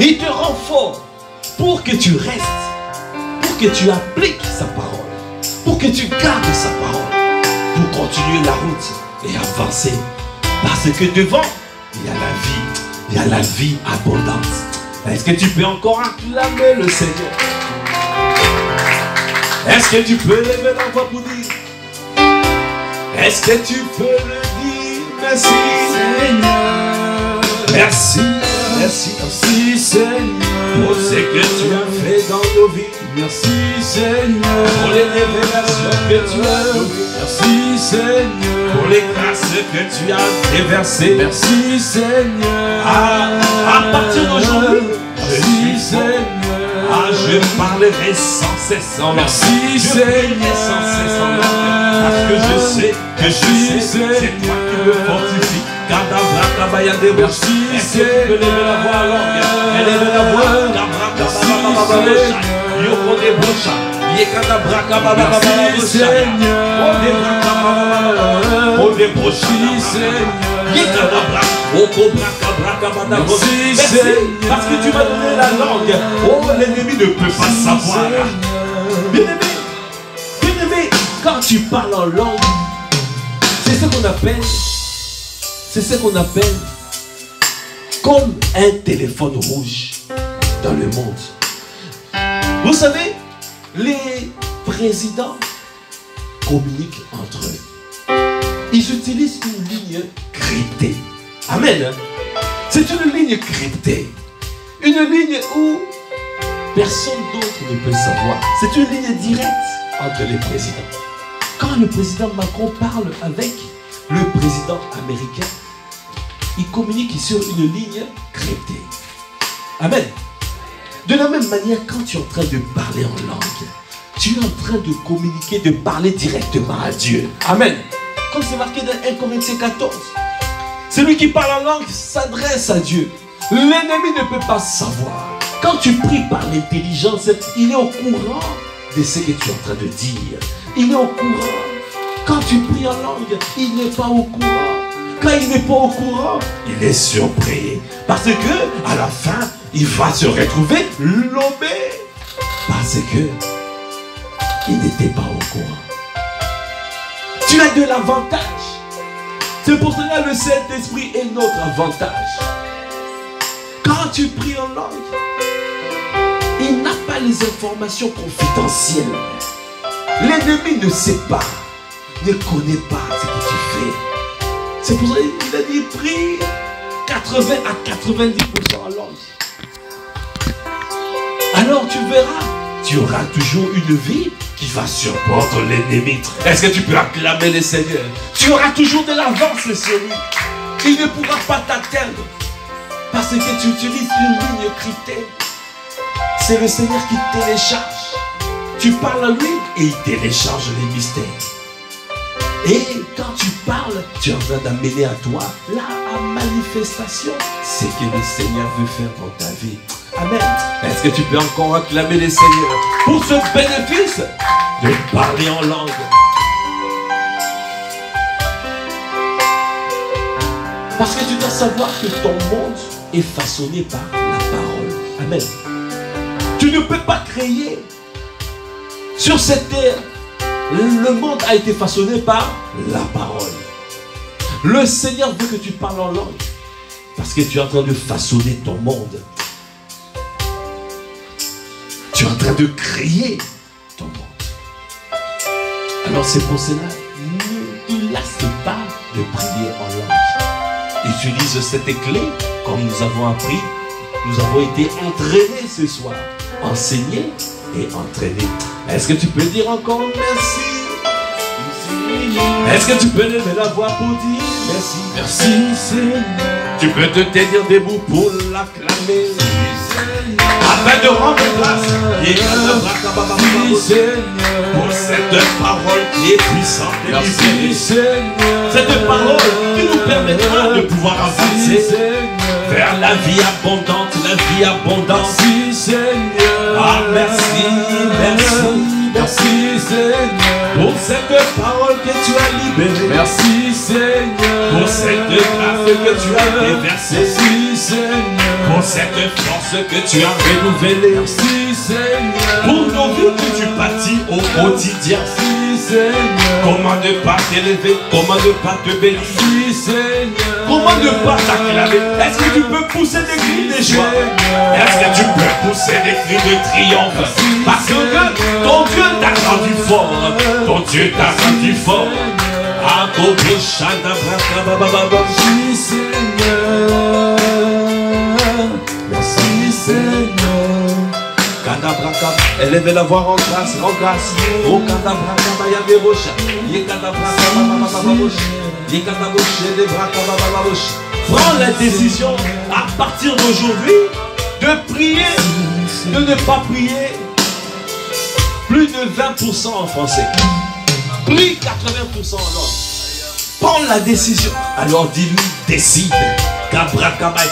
Il te rend fort pour que tu restes, pour que tu appliques sa parole, pour que tu gardes sa parole, pour continuer la route et avancer. Parce que devant, il y a la vie, il y a la vie abondante. Est-ce que tu peux encore acclamer le Seigneur? Est-ce que tu peux lever la voix pour dire? Est-ce que tu peux le dire? Merci Seigneur. Merci, merci, merci Seigneur. Pour ce que tu as fait dans nos vies. Merci Seigneur. Pour les révélations que tu as données. Merci Seigneur. Pour les grâces que tu as déversées. Merci Seigneur. À partir d'aujourd'hui, merci Seigneur. Je parlerai sans cesse en langue. Merci Seigneur. Sans cesse en langue. Parce que je sais, c'est toi qui me fortifie. Merci Seigneur. Tu peux lever la voix en langue. Élève la voix. Merci Seigneur. Parce que tu m'as donné la langue. Oh, l'ennemi ne peut pas savoir. Bien-aimé, quand tu parles en langue, c'est ce qu'on appelle comme un téléphone rouge dans le monde. Vous savez, les présidents communiquent entre eux. Ils utilisent une ligne cryptée. Amen. C'est une ligne cryptée. Une ligne où personne d'autre ne peut savoir. C'est une ligne directe entre les présidents. Quand le président Macron parle avec le président américain, il communique sur une ligne cryptée. Amen. De la même manière, quand tu es en train de parler en langue, tu es en train de communiquer, de parler directement à Dieu. Amen. Comme c'est marqué dans 1 Corinthiens 14. Celui qui parle en langue s'adresse à Dieu. L'ennemi ne peut pas savoir. Quand tu pries par l'intelligence, il est au courant de ce que tu es en train de dire. Il est au courant. Quand tu pries en langue, il n'est pas au courant. Quand il n'est pas au courant, il est surpris. Parce que à la fin, il va se retrouver lobé. Parce que il n'était pas au courant. Tu as de l'avantage. C'est pour cela que le Saint-Esprit est notre avantage. Quand tu pries en langue, il n'a pas les informations confidentielles. L'ennemi ne sait pas, ne connaît pas ce que tu fais. C'est pour ça qu'il a dit prie 80 à 90% en langue. Alors tu verras, tu auras toujours une vie qui va surprendre l'ennemi. Est-ce que tu peux acclamer le Seigneur? Tu auras toujours de l'avance sur lui. Il ne pourra pas t'atteindre. Parce que tu utilises une ligne cryptée. C'est le Seigneur qui télécharge. Tu parles à lui et il télécharge les mystères. Et quand tu parles, tu es en train d'amener à toi la manifestation. C'est ce que le Seigneur veut faire dans ta vie. Amen. Est-ce que tu peux encore acclamer le Seigneur pour ce bénéfice de parler en langue? Parce que tu dois savoir que ton monde est façonné par la parole. Amen. Tu ne peux pas créer sur cette terre. Le monde a été façonné par la parole. Le Seigneur veut que tu parles en langue. Parce que tu es en train de façonner ton monde. Tu es en train de créer ton monde. Alors c'est pour cela, ne te lasse pas de prier en langue. Utilise cette clé, comme nous avons appris. Nous avons été entraînés ce soir. Enseignés et entraînés. Est-ce que tu peux dire encore merci? Est-ce que tu peux lever la voix pour dire merci? Merci Seigneur. Tu peux te tenir debout pour l'acclamer. Afin de rendre grâce pour cette parole qui est puissante et libérée. Cette parole qui nous permettra de pouvoir avancer vers la vie abondante, la vie abondante. Merci Seigneur. Ah merci, merci, merci Seigneur. Pour cette parole que tu as libérée. Merci Seigneur. Pour cette grâce que tu as déversée. Merci Seigneur. Pour cette force que tu as renouvelée. Merci Seigneur. Pour nos nos vies que tu bâtis au quotidien. Comment ne pas t'élever? Comment ne pas te bénir? Comment ne pas t'acclamer? Est-ce que tu peux pousser des cris de joie? Est-ce que tu peux pousser des cris de triomphe? Parce que ton Dieu t'a rendu fort. Ton Dieu t'a rendu fort. Merci Seigneur. Merci Seigneur. Élevez la voix en grâce, en grâce. Oh, Kadabraka, Yande Rocha. Prends la décision à partir d'aujourd'hui de prier, de ne pas prier plus de 20% en français. Prie 80% en langue. Prends la décision. Alors dis-lui, décide. Kabrakabay.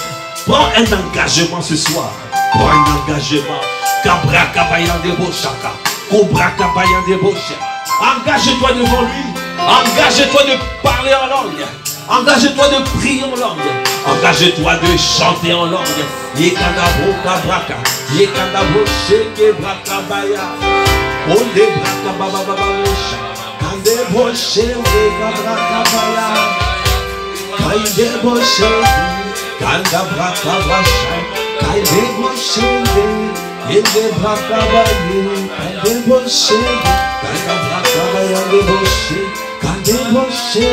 Prends un engagement ce soir. Prends un engagement. Kabrakabaya Bochaka. Kobrakabaya Bocha. Engage-toi devant lui. Engage-toi de parler en langue. Engage-toi de prier en langue. Engage-toi de chanter en langue. Yekadabo Kabraka. Yekadabo Sheke Brakabaya. Onde Brakababababosha. Kande Boshe Brakabaya. Kande Boshe. Kanda Brakabasha. Kande Boshe. Yende Brakabaye. Kande Boshe. Kanda Brakabaya de Boshe. Kande Boshe.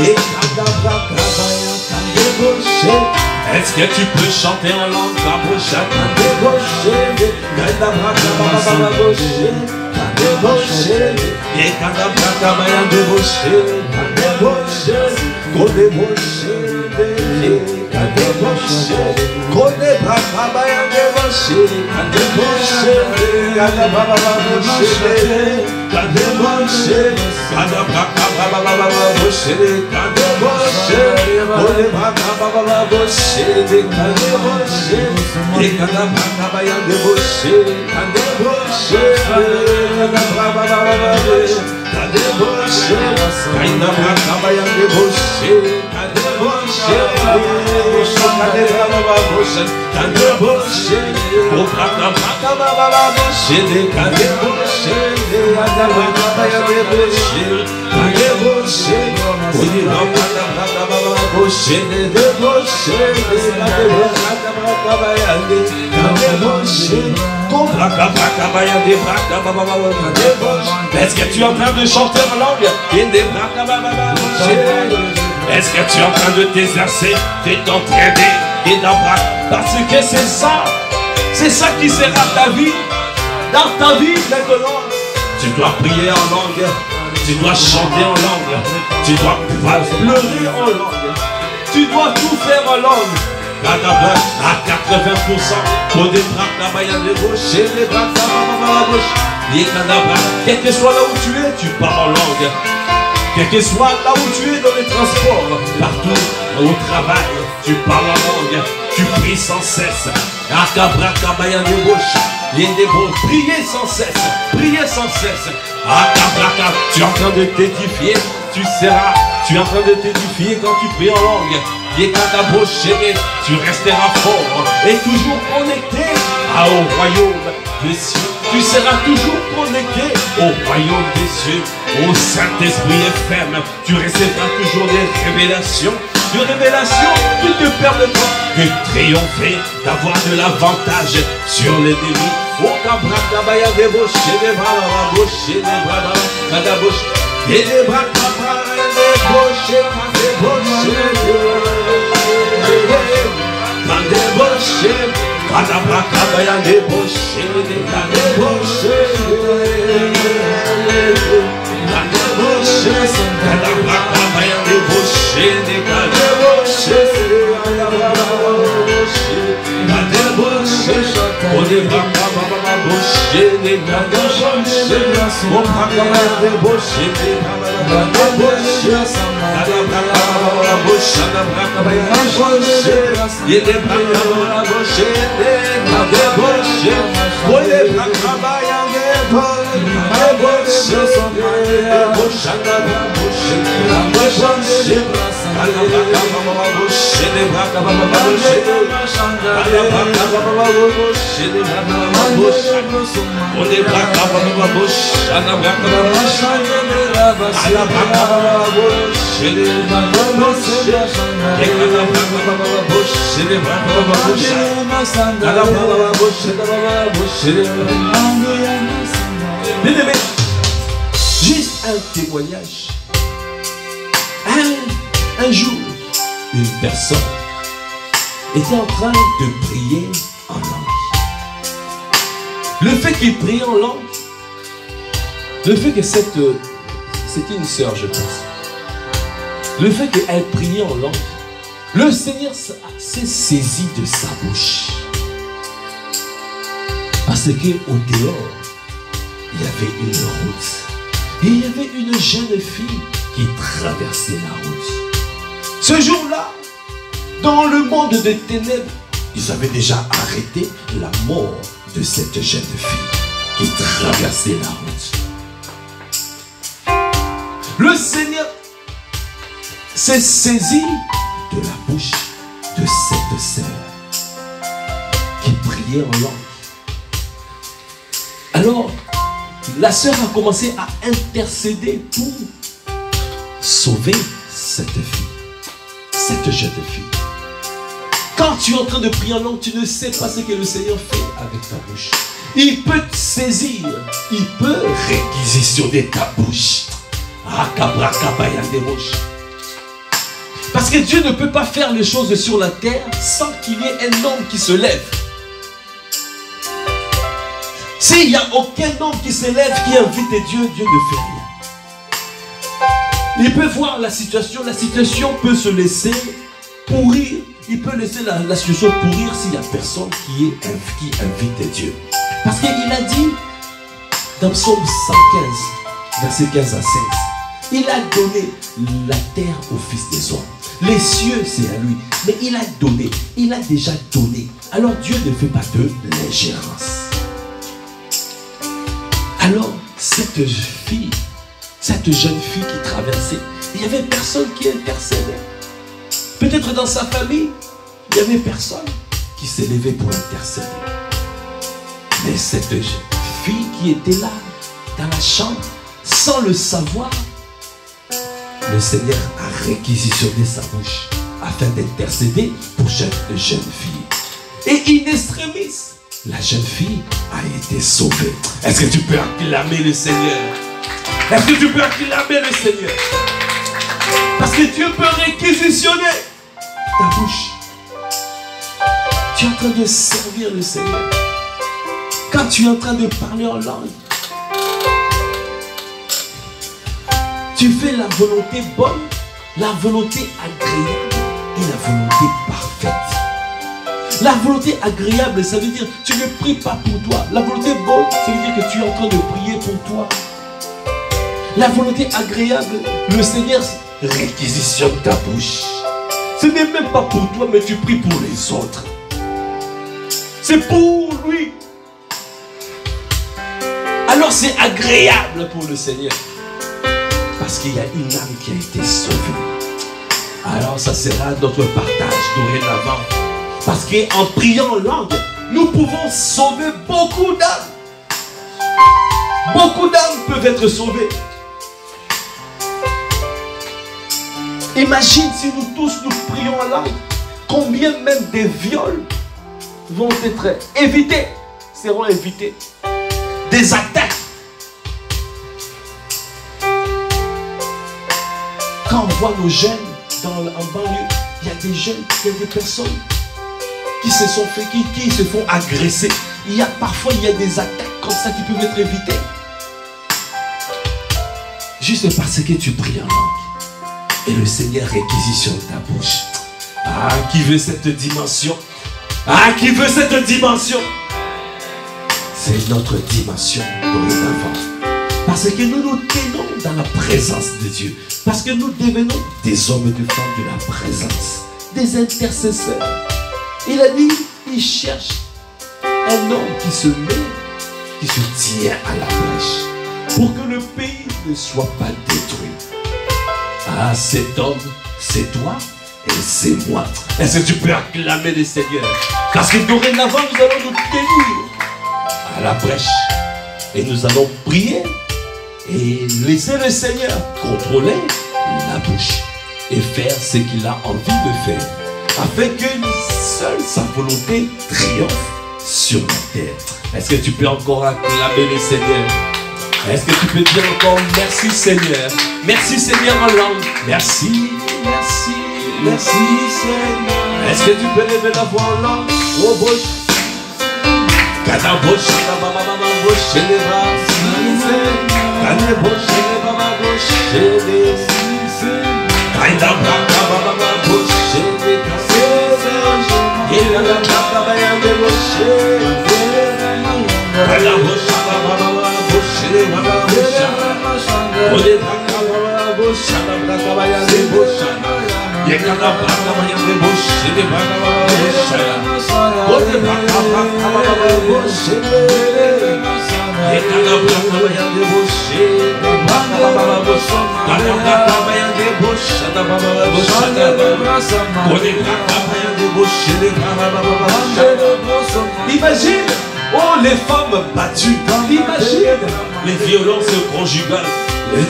Yekanda Brakabaya. Kande Boshe. Est-ce que tu peux chanter en langue? Kabosha. Kande Boshe. Kanda Brakabaya Boshe. Kande Boshe. Yekanda Brakabaya de Boshe. Kande Boshe. Kode Boshe. Kande Boshe. Kode Brakabaya de Boshe. Kande Boshe. Kanda Brakabaya Boshe. Kande Boshe. Kanda Brakabaya Boshe. Kande Boshe. Kode Brakabaya Boshe. Kande Boshe. Kanda Brakabaya de Boshe. Kande Boshe. Kanda Brakabaya Boshe. Kande Boshe. Kanda Brakabaya de Boshe. Kande Boshe. Kande Brakabaya Boshe. Kande Boshe. Kobrakabaya Boshe. Kande Boshe. Kanda Brakabaya de Boshe. Kande Boshe. Kode Brakabaya Boshe. De Boshe. Kande Brakabaya de Kande Boshe. Kobrakabaya de Brakabaya de Boshe. Est-ce que tu es en train de chanter en langue? Est-ce que tu es en train de t'exercer, de t'entraîner et d'apprendre? Parce que c'est ça qui sera ta vie. Dans ta vie maintenant, tu dois prier en langue, tu dois chanter en langue, tu dois pleurer en langue, tu dois tout faire en langue. À 80%, pour des bras travaillant de gauche, les bras travaillant à gauche. Quel que soit là où tu es, tu parles en langue. Quel que soit là où tu es dans les transports, partout, au travail, tu parles en langue, tu pries sans cesse. Priez sans cesse, priez sans cesse. Tu es en train de t'édifier, tu es en train de t'édifier quand tu pries en langue. Tu resteras fort et toujours connecté au royaume des cieux. Tu seras toujours connecté au royaume des cieux, au Saint-Esprit est ferme. Tu recevras toujours des révélations qui te permettront de triompher, d'avoir de l'avantage sur les ennemis. Oh, Kabrakabaya de Boshe, des bras, Boshe, des bras, Boshe, et des bras, des Boshe, des Boshe, des Boshe. Kadabrakabaya de Boshe, de Boshe, Kadabrakabaya de Boshe, de Boshe, Kadabrakabaya Boshe, de Bien-aimé, juste un témoignage. Un jour, une personne était en train de prier en langue. Le fait qu'il prie en langue, le fait que c'était une sœur, je pense. Le fait qu'elle priait en langue, le Seigneur s'est saisi de sa bouche. Parce qu'au dehors, il y avait une route. Et il y avait une jeune fille qui traversait la route. Ce jour-là, dans le monde des ténèbres, ils avaient déjà arrêté la mort de cette jeune fille qui traversait la route. Le Seigneur s'est saisi de la bouche de cette sœur qui priait en langue. Alors, la sœur a commencé à intercéder pour sauver cette fille, cette jeune fille. Quand tu es en train de prier en langue, tu ne sais pas ce que le Seigneur fait avec ta bouche. Il peut te saisir, il peut réquisitionner ta bouche. Parce que Dieu ne peut pas faire les choses sur la terre sans qu'il y ait un homme qui se lève. S'il n'y a aucun homme qui se lève, qui invite Dieu, Dieu ne fait rien. Il peut voir la situation peut se laisser pourrir. Il peut laisser la situation pourrir s'il n'y a personne qui invite Dieu. Parce qu'il a dit, dans Psaume 115, verset 15 à 16, il a donné la terre au Fils des hommes. Les cieux, c'est à lui. Mais il a déjà donné. Alors Dieu ne fait pas de l'ingérence. Alors, cette jeune fille qui traversait, il n'y avait personne qui intercédait. Peut-être dans sa famille, il n'y avait personne qui s'est levé pour intercéder. Mais cette jeune fille qui était là, dans la chambre, sans le savoir, le Seigneur a réquisitionné sa bouche afin d'intercéder pour cette jeune fille. Et in extremis, la jeune fille a été sauvée. Est-ce que tu peux acclamer le Seigneur? Est-ce que tu peux acclamer le Seigneur? Parce que Dieu peut réquisitionner ta bouche. Tu es en train de servir le Seigneur. Quand tu es en train de parler en langue, tu fais la volonté bonne, la volonté agréable et la volonté parfaite. La volonté agréable, ça veut dire tu ne pries pas pour toi. La volonté bonne, ça veut dire que tu es en train de prier pour toi. La volonté agréable, le Seigneur réquisitionne ta bouche. Ce n'est même pas pour toi, mais tu pries pour les autres. C'est pour lui. Alors c'est agréable pour le Seigneur. Parce qu'il y a une âme qui a été sauvée. Alors ça sera notre partage dorénavant. Parce qu'en priant en langue, nous pouvons sauver beaucoup d'âmes. Beaucoup d'âmes peuvent être sauvées. Imagine si nous tous nous prions en langue, combien même des viols vont être évités, seront évités. Des attaques. Quand on voit nos jeunes en banlieue, il y a des jeunes, il y a des personnes qui se sont fait, qui se font agresser. Parfois il y a des attaques comme ça qui peuvent être évitées. Juste parce que tu pries en langue. Et le Seigneur réquisitionne ta bouche. Ah, qui veut cette dimension? Ah, qui veut cette dimension? C'est notre dimension dorénavant. Parce que nous nous tenons dans la présence de Dieu. Parce que nous devenons des hommes et des femmes de la présence. Des intercesseurs. Il a dit, il cherche un homme qui se met, qui se tient à la brèche. Pour que le pays ne soit pas détruit. Ah, cet homme, c'est toi et c'est moi. Est-ce que tu peux acclamer le Seigneur? Parce que dorénavant, nous allons nous tenir à la brèche. Et nous allons prier et laisser le Seigneur contrôler la bouche et faire ce qu'il a envie de faire, afin que seule sa volonté triomphe sur la terre. Est-ce que tu peux encore acclamer le Seigneur? Est-ce que tu peux dire encore merci Seigneur? Merci Seigneur en langue. Merci, merci, merci Seigneur. Est-ce que tu peux lever la voix en langue? Oh bouche. Kada bouche, bouche, les bras. Kada bouche, bouche, les Kada bouche, les et la de bouche. Kada bouche, bouche, les imagine, oh les femmes battues, imagine les violences conjugales,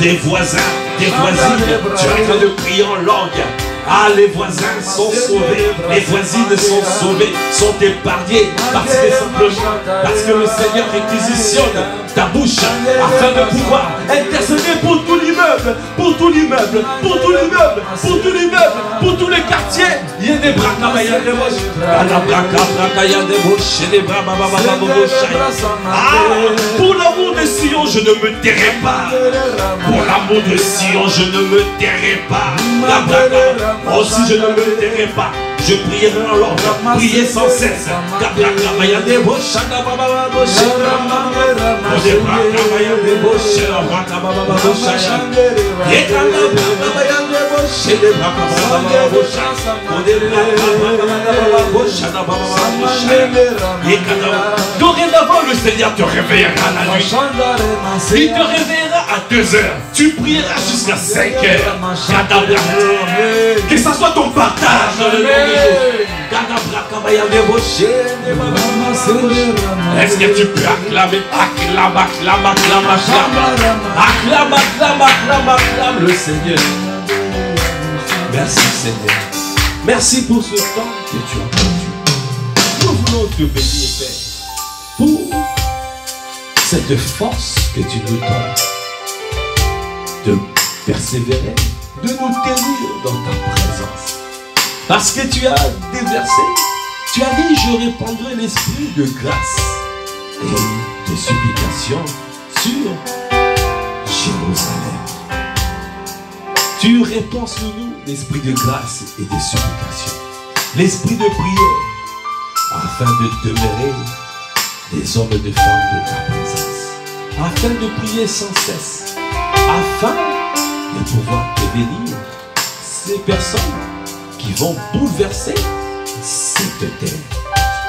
des voisins, des voisines, tu es en train de prier en langue. Ah, les voisins sont sauvés, les voisines sont sauvées, sont épargnées, parce que le Seigneur réquisitionne ta bouche afin de pouvoir intercéder pour tout l'immeuble, pour tout l'immeuble, pour tout l'immeuble, pour tout l'immeuble, pour tous les quartiers. Il y a des bras, il y a des bouches, il y a des bouches, des bras, pour l'amour de Sion, je ne me tairai pas. Pour l'amour de Sion, je ne me tairai pas. Oh, si je ne me tairai pas, je prierai en langue, prier sans cesse. Dorénavant, le Seigneur te réveillera la nuit. Il te réveillera à 2 heures. Tu prieras jusqu'à 5 heures. Que ça soit ton partage dans le nom de Jésus. Est-ce que tu peux acclamer? Acclame, acclame, acclame, acclame. Acclame, acclame, acclame, acclame le Seigneur. Merci Seigneur. Merci pour ce temps que tu as perdu. Nous voulons te bénir, Père, pour cette force que tu nous donnes de persévérer, de nous tenir dans ta présence. Parce que tu as déversé, tu as dit, je répandrai l'esprit de grâce et de supplication sur Jérusalem. Tu répands sur nous l'esprit de grâce et de supplication, l'esprit de prière, afin de demeurer des hommes et des femmes de ta présence, afin de prier sans cesse, afin de pouvoir prévenir ces personnes qui vont bouleverser cette terre.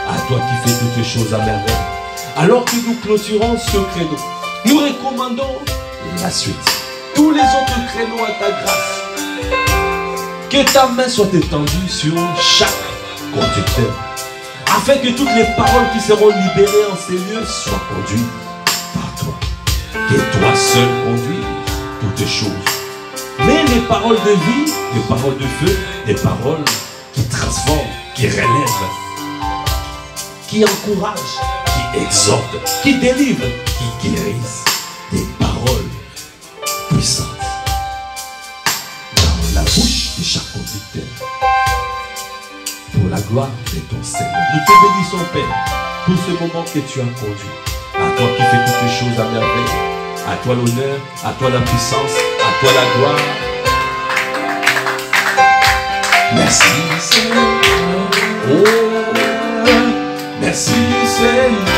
À toi qui fais toutes choses à merveille. Alors que nous clôturons ce créneau, nous recommandons la suite. Tous les autres créneaux à ta grâce. Que ta main soit étendue sur chaque conducteur, afin que toutes les paroles qui seront libérées en ces lieux soient conduites par toi. Que toi seul conduis toutes choses. Mais les paroles de vie, les paroles de feu, des paroles qui transforment, qui relèvent, qui encouragent, qui exhortent, qui délivrent, qui guérissent. Des paroles puissantes dans la bouche de chaque conducteur. Pour la gloire de ton Seigneur. Nous te bénissons, Père, pour ce moment que tu as conduit. À toi qui fais toutes les choses à merveille. À toi l'honneur, à toi la puissance, à toi la gloire. Merci Seigneur. Oh, merci Seigneur.